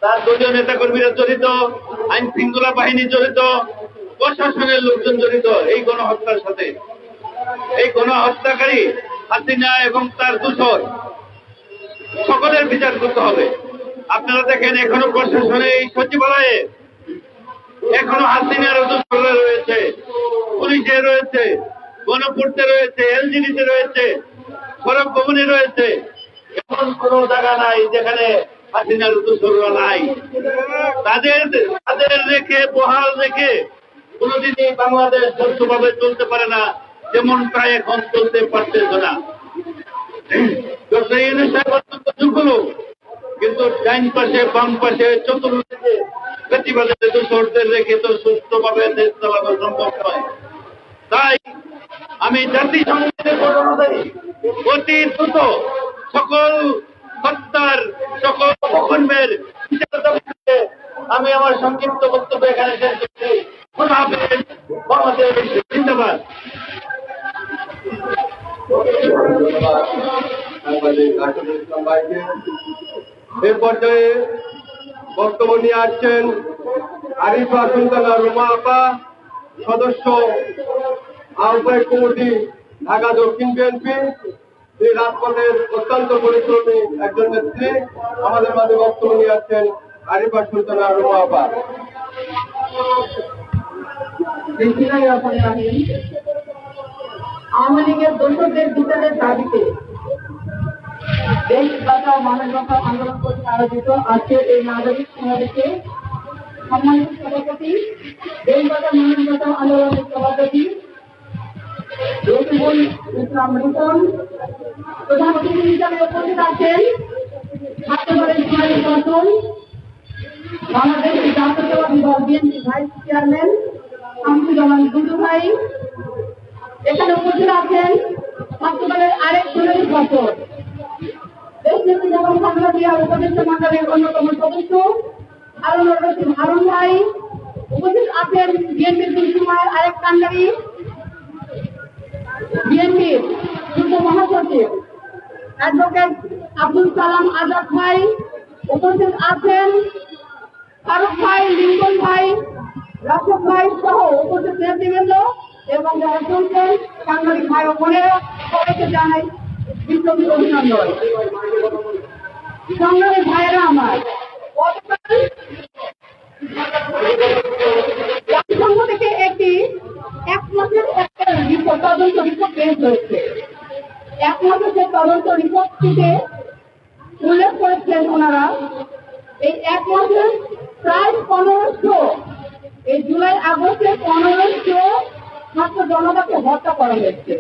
তার দলীয় নেতা কর্মীরা জড়িত, আইন শৃঙ্খলা বাহিনী জড়িত, প্রশাসনের লোকজন জড়িত এই গণহত্যার সাথে। এই গণহত্যাকারী হাসিনা এবং তার দূষর সকলের বিচার করতে হবে। আপনারা দেখেন এখনো প্রশাসনে এই সচিবালয়ে এখনো হাসিনার দূষররা রয়েছে, পুলিশে রয়েছে, গণপূর্তে রয়েছে, এলজিডিতে রয়েছে, সড়ক ভবনে রয়েছে। এমন কোন জায়গা নাই যেখানে হাসিনার দূষররা নাই। তাদের রেখে বহাল রেখে কোনদিনই বাংলাদেশ সুষ্ঠুভাবে চলতে পারে না, যেমনটা এখন চলতে পারতেছে না। কিন্তু ডাইন পাশে বাম পাশে চতুর্দিকে প্রতিবাদের দূষরদের রেখে তো সুষ্ঠুভাবে দেশ চালানো সম্ভব নয়। তাই আমি জাতিসংঘের অনুযায়ী অতি দ্রুত সকল হত্যার, সকল অকর্মের আমি আমার সংক্ষিপ্ত বক্তব্য এখানে শেষ করছি। খোদা হাফেজ। বাংলাদেশ জিন্দাবাদ। এ পর্যায়ে বক্তব্য নিয়ে আসছেন আরিফা সুলতানা রুমা আপা, সদস্য আহ্বায়ক কমিটি ঢাকা দক্ষিণ বিএনপি। এই রাজপথের অত্যন্ত পরিশ্রমী একজন নেত্রী, আমাদের মাঝে বক্তব্য নিয়ে আসছেন আরিফা সুলতানা রুমা আপা। আওয়ামী লীগের দোষরদের বিচারের দাবিতে দেশ বাঁচাও মানুষ বাঁচাও আন্দোলন করতে আয়োজিত আজকের এই নাগরিক সমাবেশে সম্মানিত সভাপতি, দেশ বাঁচাও মানুষ বাঁচাও আন্দোলনের সভাপতি রফিকুল ইসলাম রিপন, প্রধান অতিথি হিসাবে উপস্থিত আছেন ছাত্রদলের জুলাই বর্ষণ, বাংলাদেশ জাতীয়তাবাদী দল বিএনপি ভাইস চেয়ারম্যান শামসুজ্জামান দুদু ভাই, এখানে উপস্থিত আছেন ছাত্রদলের আরেক জুলাই বর্ষণ, দেশ নেত্রী বেগম খালেদা জিয়ার উপদেষ্টা মণ্ডলের অন্যতম সদস্য হারুন ভাই, উপস্থিত আছেন বিএনপির দুর্সময়ের আরেক কান্ডারি, বিএনপির যুগ্ম মহাসচিব অ্যাডভোকেট আব্দুল সালাম আজাদ ভাই, উপস্থিত আছেন ফারুক ভাই, লিঙ্কন ভাই, রাশেদ ভাই সহ উপস্থিত নেতৃবৃন্দ এবং যারা শুনছেন সাংবাদিক ভাই ও বোনেরা সবাইকে জানাই বিপ্লবী অভিনন্দন। সংগ্রামী ভাইয়েরা আমার, জাতিসংঘ থেকে একটি এক মাসের একটা রিপোর্ট, তদন্ত রিপোর্ট বের হয়েছে। এক মাসের যে তদন্ত রিপোর্টটিতে উল্লেখ করেছেন ওনারা, এই এক মাসের প্রায় 1500, এই জুলাই আগস্টে 1500 ছাত্র জনতাকে হত্যা করা হয়েছে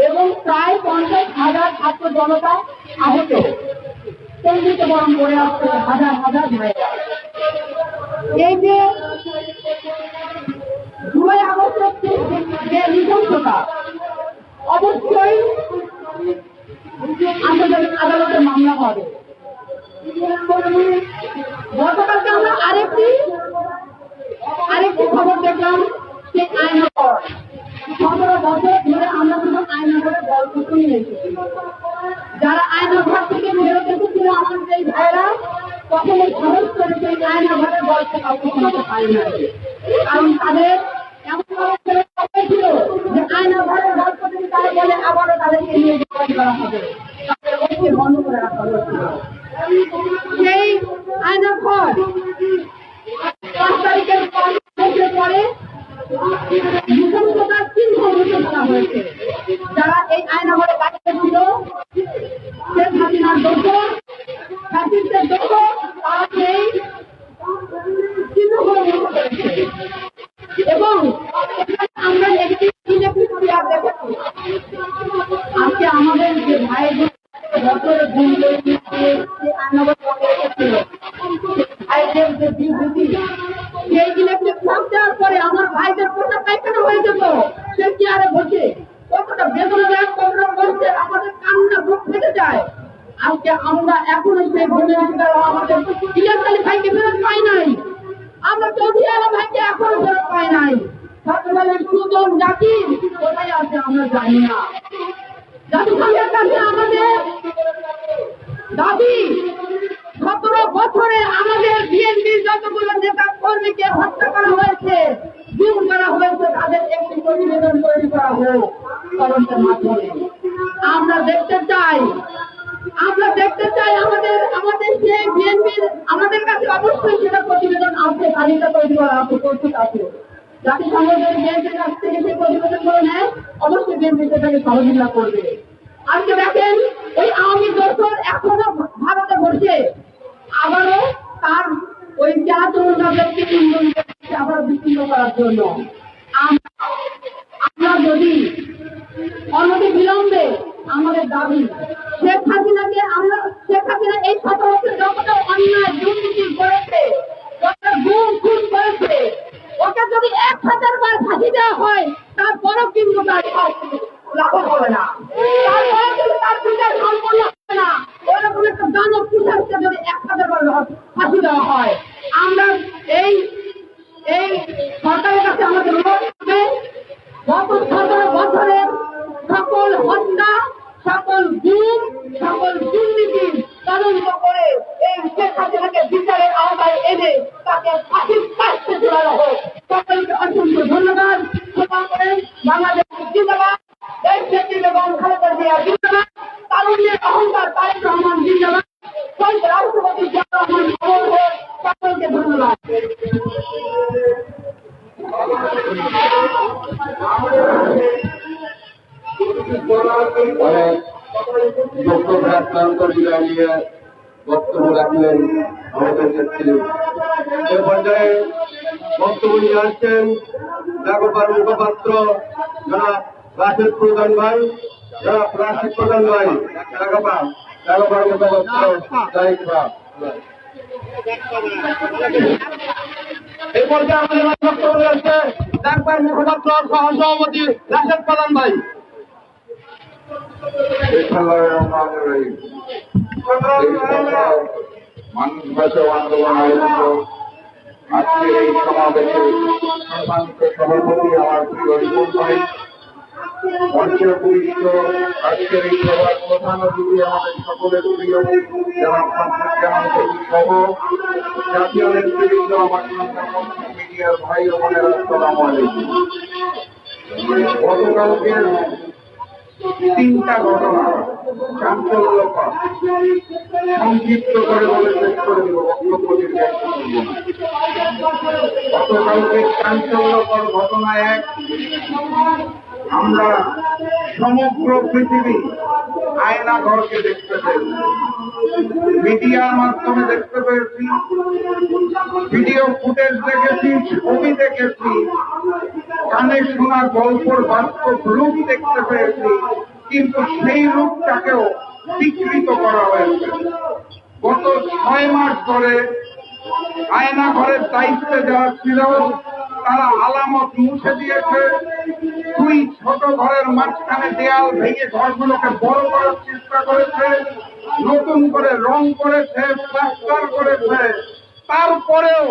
এবং প্রায় 50,000 ছাত্র জনতা আহত, কেন্দ্রিত বরণ করে আসছে হাজার হাজার ভাইরা। এই যে জুলাই আগস্টের যে নৃশংসতা, অবশ্যই আন্তর্জাতিক আদালতে মামলা হবে। গতকালকে আমরা আরেকটি খবর দেখলাম, সেই আয়নাঘর 17 বছর ধরে আমরা শুধু আয়নাঘরের গল্প শুনে এসেছি। যারা আয়নাঘর থেকে বেরোতে এসেছিল আমাদের এই ভাইরা কখনো সাহস করে সেই আয়নাঘরের গল্প কাউকে শোনাতে পারে না, কারণ তাদের এমন ভাবে ছিল যে আয়নাঘরের গল্প থেকে তারা বলে আবারও তাদেরকে নিয়ে জবাই করা হবে, তাদের ওকে বন্ধ করে রাখা হয়েছিল। সেই আয়নাঘর 5 তারিখের পরে নৃশংসতার চিহ্ন মুছে ফেলা হয়েছে। যারা এই আয়নাঘরে বাইরে ছিল, শেখ হাসিনার দোষর, ফ্যাসিস্টের দোষর, তারা সেই চিহ্নগুলো মুছে ফেলেছে। এবং আমরা একটি ইলেকট্রিক চেয়ার দেখেছি। আজকে আমাদের যে ভাইদের বছরে ভুল করে আয়নাঘর পড়ে রেখেছিল, ভাইদের যে বিবৃতি, সেই ইলেকট্রিক শক দেওয়ার পরে আমার ভাইদের কোনটা পায়খানা হয়ে যেত সে চেয়ারে বসে, কতটা বেদনাদায়ক, কতটা কষ্টে আমাদের কান্না বুক ফেটে যায়। আজকে আমরা এখনো সেই ভূমিকা আমাদের ইলেকট্রিক ভাইকে ফেরত পাই নাই, আমরা চৌধুরী আলম ভাইকে এখনো ফেরত পাই নাই। ছাত্রদলের সুজন জাকির কোথায় আছে আমরা জানি না। জাতিসংঘের কাছে আমাদের দাবি, 17 বছরে আমাদের বিএনপির যতগুলো নেতা কর্মীকে হত্যা করা হয়েছে, গুম করা হয়েছে, তাদের একটি প্রতিবেদন তৈরি করা হোক তদন্তের মাধ্যমে। আমরা দেখতে চাই আমাদের সেই বিএনপির, আমাদের কাছে অবশ্যই সেটা প্রতিবেদন আছে, তালিকা তৈরি করা আছে, প্রস্তুত আছে। জাতিসংঘ যদি বিএনপির কাছ থেকে সেই প্রতিবেদন করে নেয়, অবশ্যই বিএনপি সেটাকে সহযোগিতা করবে। আজকে দেখেন ওই আওয়ামী দোষর এখনো ভারতে বসে আবারও তার ওই চাতুর্যকে আবার বিচ্ছিন্ন করার জন্য। আমরা যদি অনতি বিলম্বে আমাদের দাবি, শেখ হাসিনা এই 17 বছর যতটা অন্যায় দুর্নীতি করেছে, যতটা গুম খুন করেছে, ওকে যদি 1000 বার ফাঁসি দেওয়া হয় তারপরও কিন্তু তার লাভ হবে না, তারপরে কিন্তু তার বিচার সম্পন্ন হবে না। ওরকম একটা দানব পিশাচকে যদি 1000 বার ফাঁসি দেওয়া হয়, আমরা এই সরকারের কাছে আমাদের অনুরোধ হবে, গত 17 বছরের সকল হত্যা, সকল গুম, সকল দুর্নীতি তদন্ত করে এই শেখ হাসিনাকে বিচারের আওতায় এনে তাকে ফাঁসির কাছে ঝোলানো হোক। সকলকে অসংখ্য ধন্যবাদ। বাংলাদেশ জিন্দাবাদ, দেশ নেত্রী বেগম খালেদা জিয়া জিন্দাবাদ, তারুণ্যের অহংকার তারেক রহমান জিন্দাবাদ, শহীদ রাষ্ট্রপতি জিয়া রহমান অমর হোক। সকলকে ধন্যবাদ। নিয়ে বক্তব্য রাখলেন আমাদের নেত্রী। এ পর্যায়ে বক্তব্য নিয়ে আসছেন নাগপার মুখপাত্র জনাব রাশেদ প্রধান ভাই, নাগপার মুখপাত্র এই পর্যায়ে আমাদের বক্তব্য রয়েছে নাগপার মুখপাত্র সহ সভাপতি রাশেদ প্রধান ভাই। মানুষ বাঁচাও আন্দোলন আয়োজিত আজকের এই সমাবেশে সম্মানিত সভাপতি আমার প্রিয় রিপন ভাই, মঞ্চে উপবিষ্ট আজকের এই সভার প্রধান অতিথি আমাদের সকলের প্রিয় জনাব শামসুজ্জামান সহ জাতীয় নেতৃবৃন্দ, আমার মিডিয়ার ভাই ও বোনেরা, আসসালামু আলাইকুম। গতকালকে 3টা ঘটনা চাঞ্চল্যকর, সংক্ষিপ্ত করে বলে শেষ করে দেব, বক্তব্য দীর্ঘায়িত করব না। গতকালকে চাঞ্চল্যকর ঘটনা এক, আমরা সমগ্র পৃথিবী আয়নাঘরকে দেখতে পেয়েছি, মিডিয়ার মাধ্যমে দেখতে পেয়েছি, ভিডিও ফুটেজ দেখেছি, ছবি দেখেছি, কানে শোনা গল্পর বাস্তব রূপ দেখতে পেয়েছি, কিন্তু সেই রূপটাকেও বিকৃত করা হয়েছে। গত 6 মাস ধরে আয়না ঘরের দায়িত্বে যারা ছিল তারা আলামত মুছে দিয়েছে, 2 ছোট ঘরের মাঝখানে দেয়াল ভেঙে ঘরগুলোকে বড় করার চেষ্টা করেছে, নতুন করে রং করেছে, প্লাস্টার করেছে। তারপরেও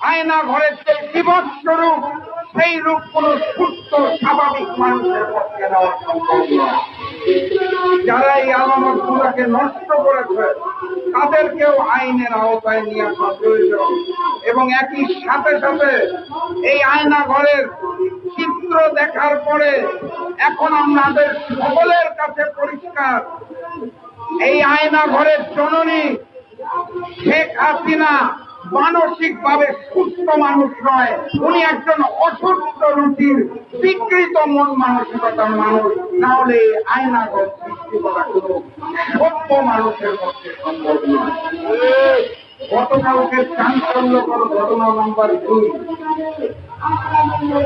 আয়না ঘরের যে বিভৎস রূপ, সেই রূপ কোন সুস্থ স্বাভাবিক মানুষের পক্ষে নেওয়া সম্ভব নয়। যারা এই আলামত গুলাকে নষ্ট করেছে তাদেরকেও আইনের আওতায় নিয়ে আসা প্রয়োজন, এবং একই সাথে সাথে এই আয়না ঘরের চিত্র দেখার পরে এখন আমাদের সকলের কাছে পরিষ্কার, এই আয়না ঘরের জননী শেখ হাসিনা মানসিক ভাবে সুস্থ মানুষ নয়, উনি একজন অসুস্থ রুচির বিকৃত মন মানসিকতার মানুষ। না হলে আয়না ঘর সৃষ্টি করা কোন সভ্য মানুষের পক্ষে সম্ভব নয়। গতকালকে চাঞ্চল্যকর ঘটনা নাম্বার 2,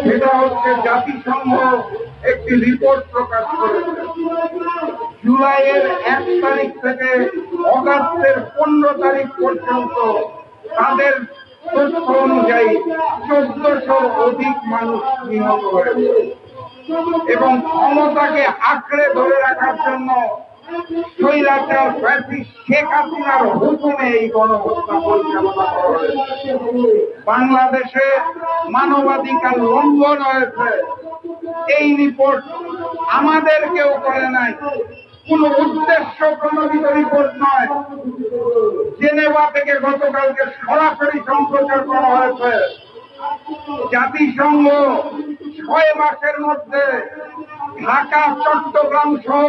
সেটা হচ্ছে জাতিসংঘ একটি রিপোর্ট প্রকাশ করেছে। জুলাইয়ের 1 তারিখ থেকে অগাস্টের 15 তারিখ পর্যন্ত তাদের তথ্য অনুযায়ী 1400 অধিক মানুষ নিহত হয়েছে, এবং ক্ষমতাকে আঁকড়ে ধরে রাখার জন্য স্বৈরাচার ফ্যাসিস্ট শেখ হাসিনার হুকুমে এই গণহত্যা পরিচালনা করা হয়েছে। বাংলাদেশে মানবাধিকার লঙ্ঘন হয়েছে, এই রিপোর্ট আমাদের কেউ করে নাই, কোন উদ্দেশ্য প্রণোদিত রিপোর্ট নয়। জেনেভা থেকে গতকালকে সরাসরি সম্প্রচার করা হয়েছে। জাতিসংঘ 6 মাসের মধ্যে ঢাকা, চট্টগ্রাম সহ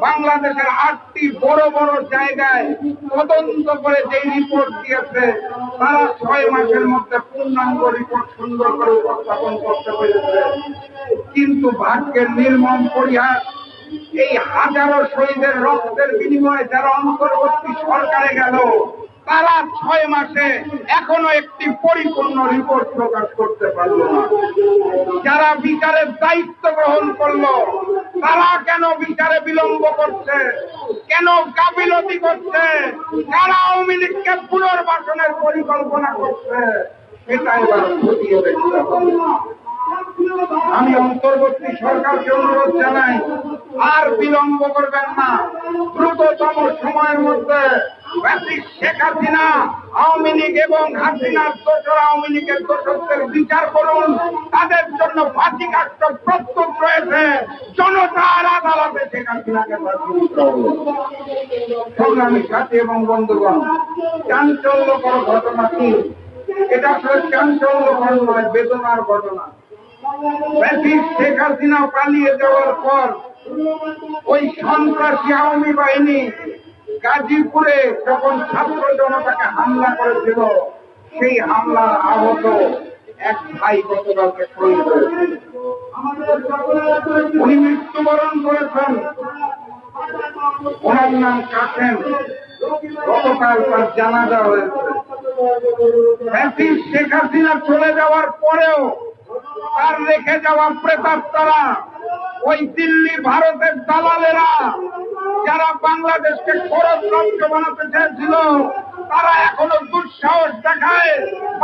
বাংলাদেশের 8টি বড় বড় জায়গায় তদন্ত করে যে রিপোর্ট দিয়েছে, তারা 6 মাসের মধ্যে পূর্ণাঙ্গ রিপোর্ট সুন্দর করে উপস্থাপন করতে পেরেছে। কিন্তু ভাগ্যের নির্মম পরিহাস, এই হাজারো শহীদের রক্তের বিনিময়ে যারা অন্তর্বর্তী সরকারে গেল, তারা 6 মাসে এখনো একটি পরিপূর্ণ রিপোর্ট প্রকাশ করতে পারল না। যারা বিচারের দায়িত্ব গ্রহণ করলো, তারা কেন বিচারে বিলম্ব করছে, কেন গাফিলতি করছে, কারা আওয়ামী লীগকে পুনর্বাসনের পরিকল্পনা করছে, সেটা এবার খতিয়ে দেখতে হবে। আমি অন্তর্বর্তী সরকারকে অনুরোধ জানাই, আর বিলম্ব করবেন না, দ্রুততম সময়ের মধ্যে শেখ হাসিনা, আওয়ামী লীগ এবং হাসিনার দোসর আওয়ামী লীগের দোসরদের বিচার করুন। তাদের জন্য ফাঁসি কাষ্ট প্রস্তুত রয়েছে, জনতার আদালতে শেখ হাসিনাকে ফাঁসি দিতে হবে। সংগ্রামী সাথী এবং বন্ধুগণ, চাঞ্চল্যকর ঘটনা কি? এটা আসলে চাঞ্চল্যকর নয়, বেদনার ঘটনা। শেখ হাসিনা পালিয়ে যাওয়ার পর ওই সন্ত্রাসী আওয়ামী বাহিনী গাজীপুরে যখন ছাত্র জনতাকে হামলা করেছিল, সেই হামলার আহত এক ভাই গতকালকে শহীদ হয়েছে। উনি মৃত্যুবরণ করেছেন, ওনার নাম কাসেম। গতকাল তার জানাজা হয়েছে। শেখ হাসিনা চলে যাওয়ার পরেও তার রেখে যাওয়া প্রেতাত্মারা, ওই দিল্লি ভারতের দালালেরা যারা বাংলাদেশকে খরচ রাজ্য বানাতে চেয়েছিল, তারা এখনো দুঃসাহস দেখায়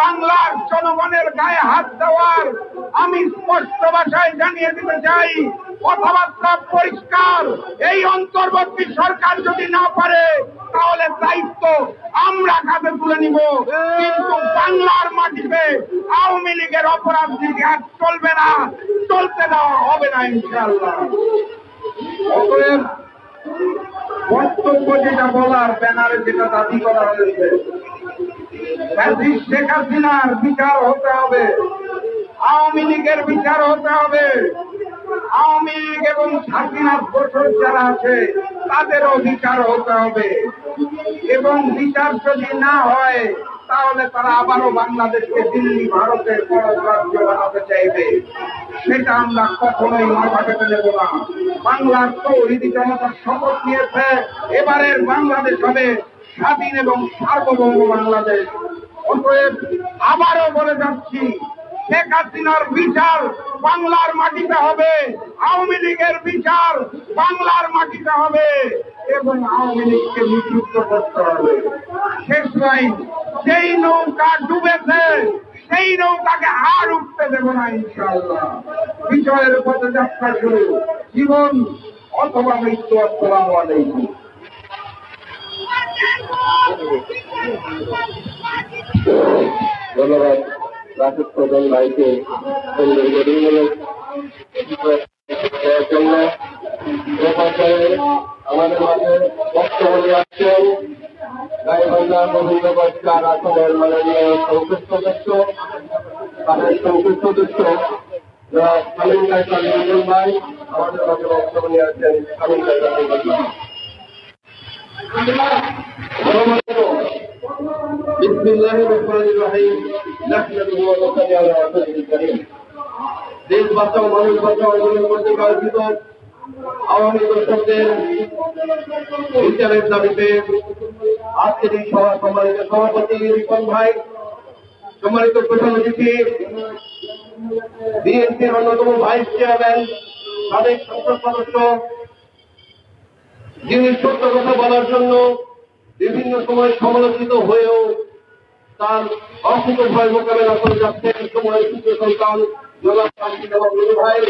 বাংলার জনগণের গায়ে হাত দেওয়ার। আমি স্পষ্ট ভাষায় জানিয়ে দিতে চাই, কথাবার্তা পরিষ্কার, এই অন্তর্বর্তী সরকার যদি না পারে তাহলে দায়িত্ব আমরা কাঁধে তুলে নিব, কিন্তু বাংলার মাটিতে আওয়ামী লীগের অপরাধ আর চলবে না, চলতে দেওয়া হবে না ইনশাআল্লাহ। অতএব বক্তব্য যেটা বলার, ব্যানারে যেটা দাবি করা হয়েছে, শেখ হাসিনার বিচার হতে হবে, আওয়ামী লীগের বিচার হতে হবে, আওয়ামী লীগ এবং হাসিনার দোষর যারা আছে তাদেরও বিচার হতে হবে। এবং বিচার যদি না হয় তাহলে তারা আবারও বাংলাদেশকে দিল্লি ভারতের পররাজ্য বানাতে চাইবে। সেটা আমরা কখনোই মাথা পেতে দেব না। বাংলার তৌহিদি জনতা শপথ নিয়েছে এবারের বাংলাদেশ হবে স্বাধীন এবং সার্বভৌম বাংলাদেশ। অতএব আবারও বলে যাচ্ছি, শেখ হাসিনার বিচার বাংলার মাটিতে হবে, আওয়ামী লীগের বিচার বাংলার মাটিতে হবে এবং আওয়ামী লীগকে নিষিদ্ধ করতে হবে। শেষ লাইন, যেই নৌকা ডুবেছে সেই নৌকাকে আর উঠতে দেব না ইনশাআল্লাহ। বিজয়ের পথে যাত্রা শুরু, জীবন অথবা মৃত্যু। আসসালামু আলাইকুম। ধন্যবাদ রাশেদ প্রধান ভাইকে জন্য। আমাদের মাঝে বক্তব্য নিয়ে আসছেন গাইবান্ধা গোবিন্দগঞ্জ আসনের মাননীয় সংসদ সদস্য, তাদের সংসদ সদস্য সামিন কায়সার রঞ্জন ভাই আমাদের মাঝে বক্তব্য নিয়ে আসছেন। সামিন কায়সার রঞ্জন ভাই। দেশ বাঁচাও মানুষ বাঁচাও আন্দোলন করতে আয়োজিত আওয়ামী দর্শকদের বিচারের দাবিতে আজকের এই সভা সম্মানিত সভাপতি রিপন ভাই, সম্মানিত প্রধান অতিথি, বিএনপির অন্যতম ভাইস চেয়ারম্যান, সাবেক সংসদ সদস্য, যিনি সত্য কথা বলার জন্য বিভিন্ন সময় সমালোচিত হয়েও তার অসুখ ভয় মোকাবেলা করে যাচ্ছেন সময় সূত্র সন্তান ভাই,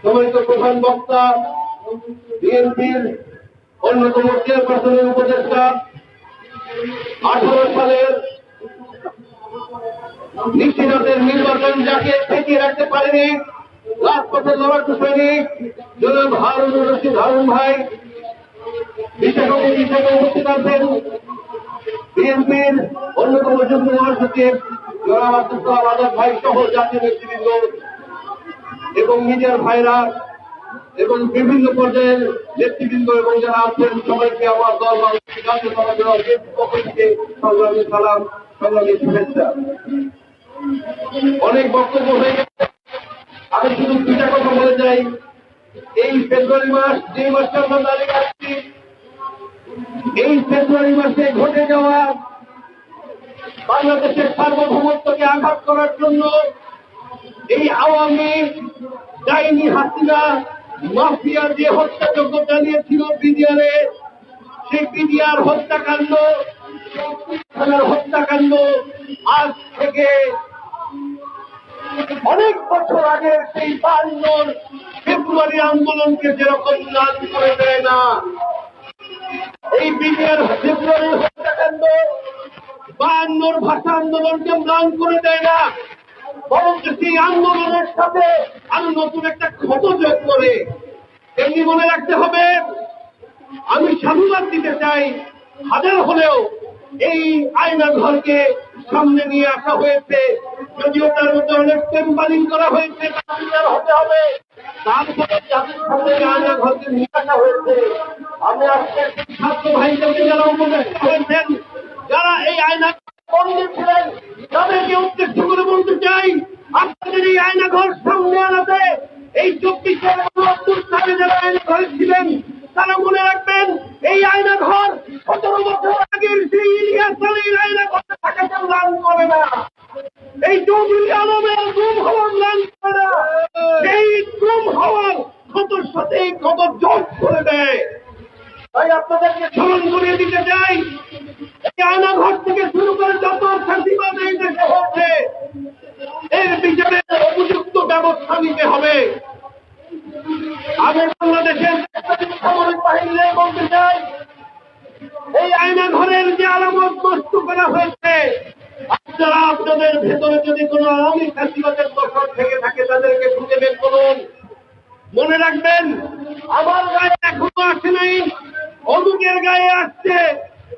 সম্মানিত প্রধান বক্তা, বিএনপির অন্যতম চেয়ারপারসনের উপদেষ্টা, 18 সালের নিশ্চিতের নির্বাচন যাকে ঠেকিয়ে রাখতে পারেনি, রাজপথে লড়াকু সৈনিক জনাব হারুনুর রশিদ হারুন ভাই, বিশেষ অতিথি হিসেবে উপস্থিত আছেন বিএনপির অন্যতম যুগ্ম মহাসচিব জনাব আব্দুল সালাম আজাদ ভাই সহ জাতীয় নেতৃবৃন্দ এবং মিডিয়ার ভাইরা এবং বিভিন্ন পর্যায়ের নেতৃবৃন্দ এবং যারা আছেন সবাইকে আমার দল পক্ষ থেকে সংগ্রামী সালাম, সংগ্রামী শুভেচ্ছা। অনেক বক্তব্য হয়ে গেছে, আমি শুধু দুটা কথা বলে যাই। এই ফেব্রুয়ারি মাস, যে মাসটা আমরা দাঁড়িয়ে আসছি, এই ফেব্রুয়ারি মাসে ঘটে যাওয়া বাংলাদেশের সার্বভৌমত্বকে আঘাত করার জন্য এই আওয়ামী ডাইনি হাসিনা মাফিয়া যে হত্যাযজ্ঞ চালিয়েছিল বিডিআরে, সেই বিডিআর হত্যাকাণ্ড, হত্যাকাণ্ড আজ থেকে অনেক বছর আগের সেই 52 ফেব্রুয়ারি আন্দোলনকে যেরকম ম্লান করে দেয় না, এই বিডিআর ফেব্রুয়ারি হত্যাকাণ্ড 52 ভাষা আন্দোলনকে ম্লান করে দেয় না, বরং সেই আন্দোলনের সাথে আরো নতুন একটা ক্ষত যোগ করে। এমনি মনে রাখতে হবে, আমি সাধুবাদ দিতে চাই, হাজার হলেও এই আয়না ঘরকে সামনে নিয়ে আসা হয়েছে, যদিও তার মধ্যে অনেক টেম্পারিং করা হয়েছে, হতে হবে, তারপরে যাদের সামনে আয়না ঘরকে নিয়ে আসা হয়েছে। আমি আজকে ছাত্র ভাইদেরকে যারা উপদেশ করেছেন, যারা এই আয়না বন্দী ছিলেন, তাদেরকে উদ্দেশ্য করে বলতে চাই, আপনাদের এই আয়না ঘর সামনে আনাতে এই 24 সালে যারা আয়না ঘরে ছিলেন তারা মনে রাখবেন, এই আয়না ঘর 17 বছর আগের সেই ইলিয়াস আলীর আয়না ঘরে থাকাকে ম্লান করে না, এই চৌধুরী আলমের গুম হওয়ার ম্লান করে না, সেই গুম হওয়ার ক্ষতর সাথে কত যোগ করে দেয়। তাই আপনাদেরকে স্মরণ করিয়ে দিতে চাই, এই আয়না ঘর থেকে শুরু করে যত শান্তিবাদ এই দেশে হচ্ছে, এর বিচারে উপযুক্ত ব্যবস্থা নিতে হবে। আমি বাংলাদেশের সামরিক বাহিনীকে বলতে চাই, এই আয়না ঘরের যে আলামত নষ্ট করা হয়েছে, আপনারা আপনাদের ভেতরে যদি কোনো আওয়ামী শান্তিবাদের দর্শক থেকে থাকে তাদেরকে খুঁজে বের করুন। মনে রাখবেন, আমার গায়ে এখনো আসে নাই, অমুকের গায়ে আসছে,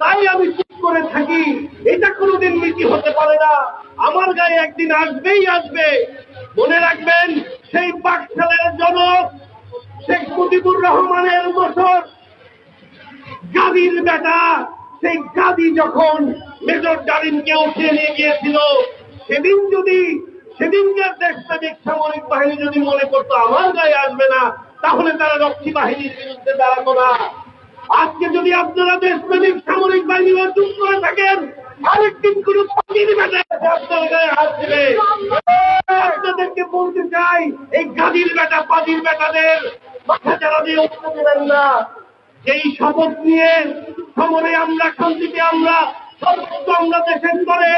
তাই আমি চুপ করে থাকি, এটা কোনোদিন রাজনীতি হতে পারে না, আমার গায়ে একদিন আসবেই আসবে। মনে রাখবেন, সেই বাকশালের জনক শেখ মুজিবুর রহমানের বছর গাদির বেটা, সেই গাদি যখন মেজর ডালিমকে উঠিয়ে নিয়ে গিয়েছিল, সেদিনকার দেশপ্রেমিক সামরিক বাহিনী যদি মনে করতো আমার গায়ে আসবে না, তাহলে তারা রক্ষী বাহিনীর বিরুদ্ধে দাঁড়াতো না। আজকে যদি আপনারা দেশপ্রেমিক সামরিক বাহিনীর চুপ করে থাকেন, আরেকদিন কোন পাখির বেটা আপনার গায়ে হাত দেবে। আপনাদেরকে বলতে চাই, এই গাদির বেটা পাদির বেটাদের মাথা চারা দিয়ে উঠতে দেবেন না। এই শপথ নিয়ে সমরে আমরা শান্তিতে আমরা সর্বোচ্চ আমরা দেশের করে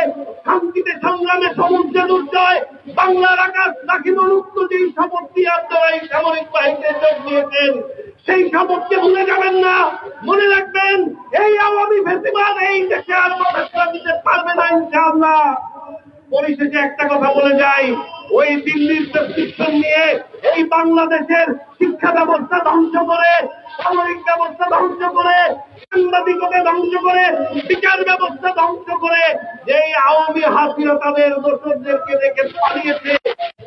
শান্তিতে সংগ্রামে সমুদ্রে দুর্জয় বাংলার আকাশ রাখিব মুক্ত, যেই শপথ দিয়ে আপনারা এই সামরিক বাহিনীতে যোগ দিয়েছেন, সেই শপথকে ভুলে যাবেন না। মনে রাখবেন, এই আওয়ামী ফ্যাসিবাদ এই দেশে আর প্রতিষ্ঠা দিতে পারবে না ইনশাআল্লাহ। পরিশেষে একটা কথা বলে যাই, ওই দিল্লির প্রেসক্রিপশন নিয়ে এই বাংলাদেশের শিক্ষা ব্যবস্থা ধ্বংস করে, সামরিক ব্যবস্থা ধ্বংস করে, সাংবাদিককে ধ্বংস করে, বিচার ব্যবস্থা ধ্বংস করে, যেই আওয়ামী হাসিনা তাদের দোষরদেরকে রেখে পালিয়েছে,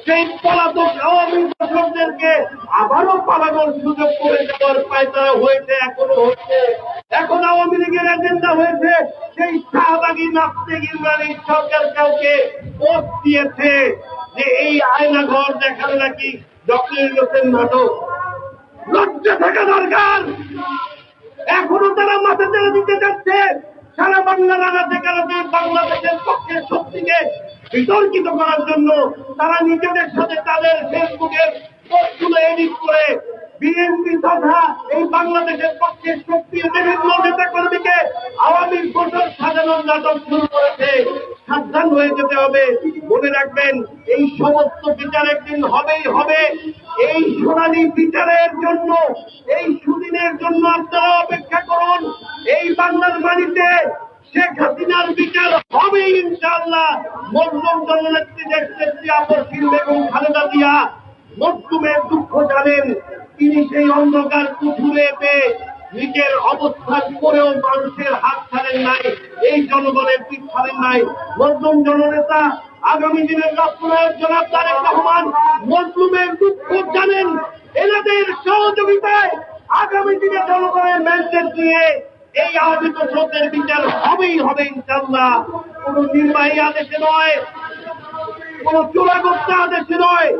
সেই পলাতক আওয়ামী দোষরদেরকে আবারও পালানোর সুযোগ করে দেওয়ার পায়তারা হয়েছে, এখনো হচ্ছে। এখন আওয়ামী লীগের এজেন্ডা হয়েছে সেই শাহবাগী নাস্তিক ইমরানি সরকার কাউকে পোস্ট দিয়েছে যে এই আয়না ঘর দেখালে নাকি ডক্টর ইউনূসের নাটক। লজ্জা থাকা দরকার। এখনো তারা মাথা ছেড়ে দিতে যাচ্ছে সারা বাংলার আনাচে কানাচে বাংলাদেশের পক্ষে শক্তিকে বিতর্কিত করার জন্য। তারা নিজেদের সাথে তাদের ফেসবুকের পোস্টগুলো এডিট করে বিএনপি তথা এই বাংলাদেশের পক্ষে শক্তির বিভিন্ন নেতা কর্মীকে আওয়ামী ভোটার সাজানোর নাটক শুরু করেছে। সাবধান হয়ে যেতে হবে। মনে রাখবেন, এই সমস্ত বিচার একদিন হবেই হবে। এই সোনালী বিচারের জন্য, এই সুদিনের জন্য আপনারা অপেক্ষা করুন। এই বাংলার মাটিতে শেখ হাসিনার বিচার হবে ইনশাআল্লাহ। মজলুম জননেত্রী দেশনেত্রী আপসহীন বেগম খালেদা জিয়া মজলুমের দুঃখ জানেন। তিনি সেই অন্ধকার কুঠুরে পেয়ে নিজের অবস্থান করেও মানুষের হাত ছাড়েন নাই, এই জনগণের পিঠ ছাড়েন নাই। মজলুম জননেতা আগামী দিনের রাষ্ট্রনায়ক জনাব তারেক রহমান মজলুমের দুঃখ জানেন। এনাদের সহযোগিতায় আগামী দিনে জনগণের ম্যান্ডেট দিয়ে এই আহত শোকের বিচার হবেই হবে ইনশাআল্লাহ। কোন নির্বাহী আদেশে নয়, কোন চোরাগোপ্তা আদেশে নয়,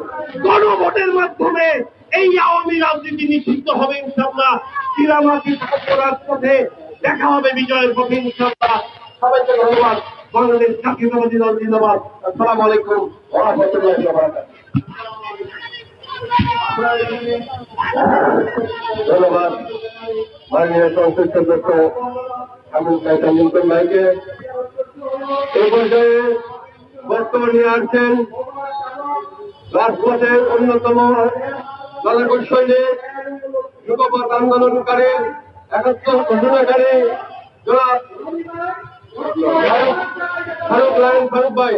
গণভোটের মাধ্যমে এই আওয়ামী রাজনীতি নিষিদ্ধ হবে ইনশাআল্লাহ। চিরামাটি অপরাধ পথে দেখা হবে বিজয়ের পথে ইনশাআল্লাহ। সবাইকে ধন্যবাদ। বাংলাদেশ জাতীয়তাবাদী দল জিন্দাবাদ। আসসালামু আলাইকুম ওয়া রাহমাতুল্লাহি ওয়া বারাকাতুহু। ধন্যবাদ মাননীয় সংসদ সদস্য আবুল কালাম মুনতার ভাইকে। এই পর্যায়ে বক্তব্য নিয়ে আসছেন রাজপথের অন্যতম লড়াকু সৈনিক, যুগপথ আন্দোলনকারী, ৭১ ঘোষণাকারী ফারুক লায়ন ফারুক ভাই,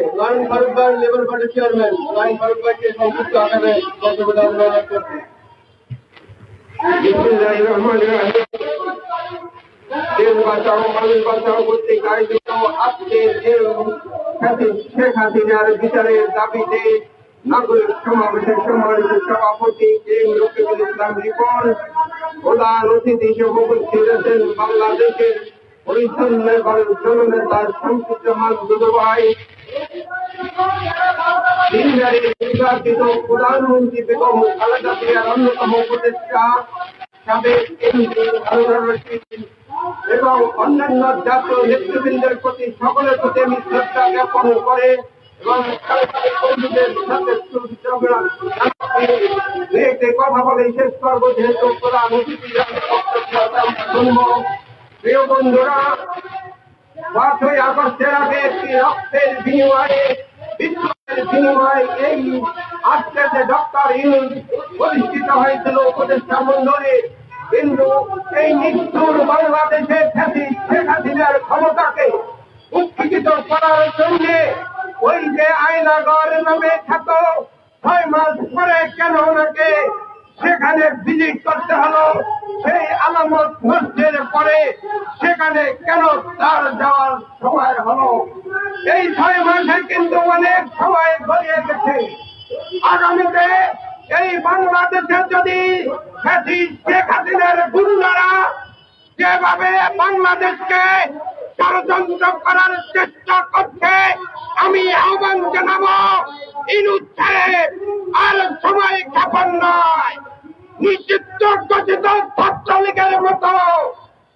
লেবার পার্টির চেয়ারম্যান লায়ন ফারুক ভাইকে সংক্ষিপ্ত আকারে বক্তব্য দেওয়ার অনুরোধ করছি। বিসমিল্লাহির রহমানির রহিম। দেশ বাঁচাও মানুষ বাঁচাও কর্তৃক আয়োজিত আজকের শেখ হাসিনার বিচারের দাবিতে নাগরিক সমাবেশের সম্মানিত সভাপতি রফিকুল ইসলাম রিপন, প্রধান অতিথি হিসেবে উপস্থিত আছেন বাংলাদেশের পরিচ্ছন্ন জননেতার শামসুজ্জামান দুদু ভাই, নির্বাচিত প্রধানমন্ত্রী বেগম খালেদা জিয়ার অন্যতম উপদেষ্টা সাবেক এমপি হারুন রশিদ এবং অন্যান্য জাতীয় নেতৃবৃন্দের প্রতি সকলের প্রতি আমি শ্রদ্ধা জ্ঞাপন করে এবং বন্ধুদের সাথে কথা বলে শেষ করবো, যেহেতু প্রধান অতিথি শুনব। প্রিয় বন্ধুরা, ৫ই আগস্টের আগে একটি রক্তের বিনিময়ে, বিদ্রোহের বিনিময়ে এই আজকে যে ডক্টর ইউনূস প্রতিষ্ঠিত হয়েছিল উপদেষ্টা মণ্ডলী, কিন্তু এই নিষ্ঠুর বাংলাদেশের শেখ হাসিনার ক্ষমতাকে উৎক্ষিপ্ত করার জন্য ওই যে আয়নাগর নামে খ্যাত ৬ মাস পরে কেন ওনাকে সেখানে ভিজিট করতে হলো, সেই আলামত নষ্টের পরে সেখানে কেন তার যাওয়ার সময় হলো, এই 6 মাসে কিন্তু অনেক সময় গড়িয়ে গেছে। আগামীতে এই বাংলাদেশে যদি শেখ হাসিনার গুন্ডারা যেভাবে বাংলাদেশকে ষড়যন্ত্র করার চেষ্টা করছে, আমি আহ্বান জানাবো ইনুস সাহেব আর সময় ক্ষেপণ নয়। নিষিদ্ধ ঘোষিত ছাত্রলীগের মতো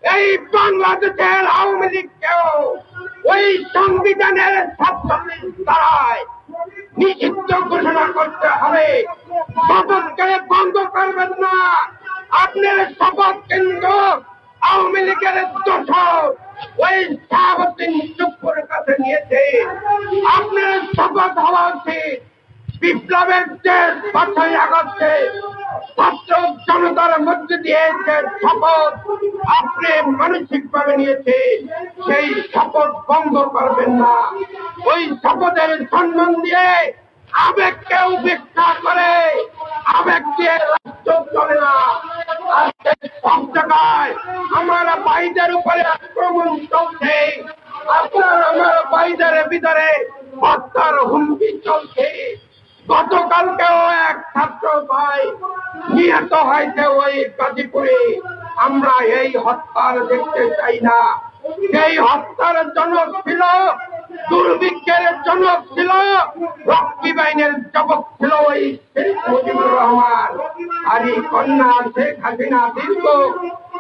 এই বাংলাদেশের আওয়ামী লীগকেও ওই সংবিধানের 47 ধারায় নিষিদ্ধ ঘোষণা করতে হবে। শপথকে বন্ধ করবেন না। আপনার শপথ কিন্তু আওয়ামী লীগের দোষর ওই শাহাবুদ্দিন চুপ্পুর কাছে নিয়েছে। আপনার শপথ হওয়া উচিত বিপ্লবের যে 5ই আগস্টে ছাত্র জনতার মধ্যে দিয়ে যে শপথ আপনি মানসিক ভাবে নিয়েছে, সেই শপথ ভঙ্গ করবেন না। ওই শপথের সম্মান দিয়ে আবেগকে উপেক্ষা করে আবেগ দিয়ে রাষ্ট্র চলে না। আজকে সব জায়গায় আমার ভাইদের উপরে আক্রমণ চলছে, আপনার আমার ভাইদের ভিতরে হত্যার হুমকি চলছে। গতকালকেও এক ছাত্র ভাই নিহত হয়েছে ওই গাজীপুরে। আমরা এই হত্যার দেখতে চাই না। এই হত্যার জনক ছিল, দুর্ভিক্ষের জনক ছিল, রক্ষী বাহিনীর জবক ছিল ওই শেখ মুজিবুর রহমান। আর এই কন্যা শেখ হাসিনা দীর্ঘ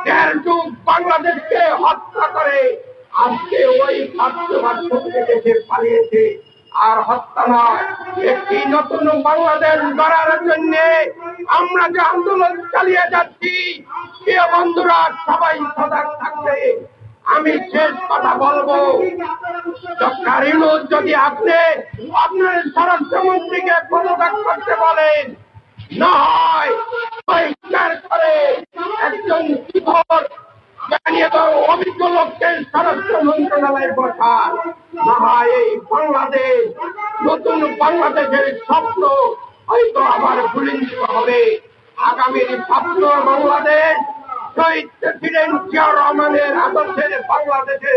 1.5 যুগ বাংলাদেশকে হত্যা করে আজকে ওই ছাত্রবাচ্চাকে দেশে পালিয়েছে। আর হত্যা নয়, একটি নতুন বাংলাদেশ গড়ার জন্য আমরা যে আন্দোলন চালিয়ে যাচ্ছি, প্রিয় বন্ধুরা সবাই সজাগ থাকবে। আমি শেষ কথা বলবো, ডক্টর ইউনূস যদি আপনি আপনার স্বরাষ্ট্রমন্ত্রীকে পদত্যাগ করতে বলেন, না হয় বহিষ্কার করে একজন শিক্ষক জানিয়ে দাও অভিজ্ঞ লোকদের স্বরাষ্ট্র মন্ত্রণালয়ে বসান। না হয় এই বাংলাদেশ, নতুন বাংলাদেশের স্বপ্ন হয়তো আবার ভুলিঞ্চিত হবে। আগামীর স্বপ্ন বাংলাদেশ শহীদ প্রেসিডেন্ট জিয়া রহমানের আদর্শের বাংলাদেশে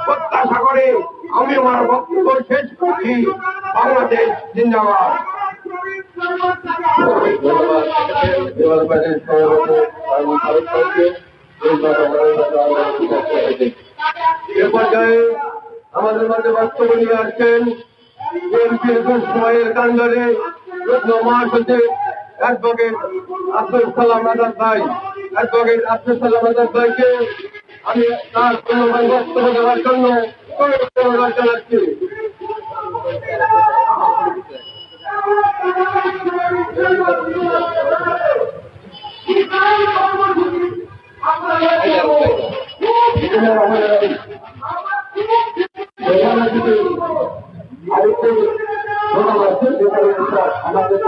প্রত্যাশা করে আমি আমার বক্তব্য শেষ করছি। বাংলাদেশ জিন্দাবাদ। এ পর্যায়ে আমাদের মাঝে বক্তব্য নিয়ে আসছেন বিএনপির সময়ের কাণ্ডারে যুগ্ম মহাসচিব অ্যাডভোকেট আব্দুল সালাম আজাদ ভাই। অ্যাডভোকেট আব্দুল সালাম আজাদ ভাইকে আমি তার মূল্যবান বক্তব্য দেওয়ার জন্য ধন্যবাদ জানাচ্ছি। আমাদের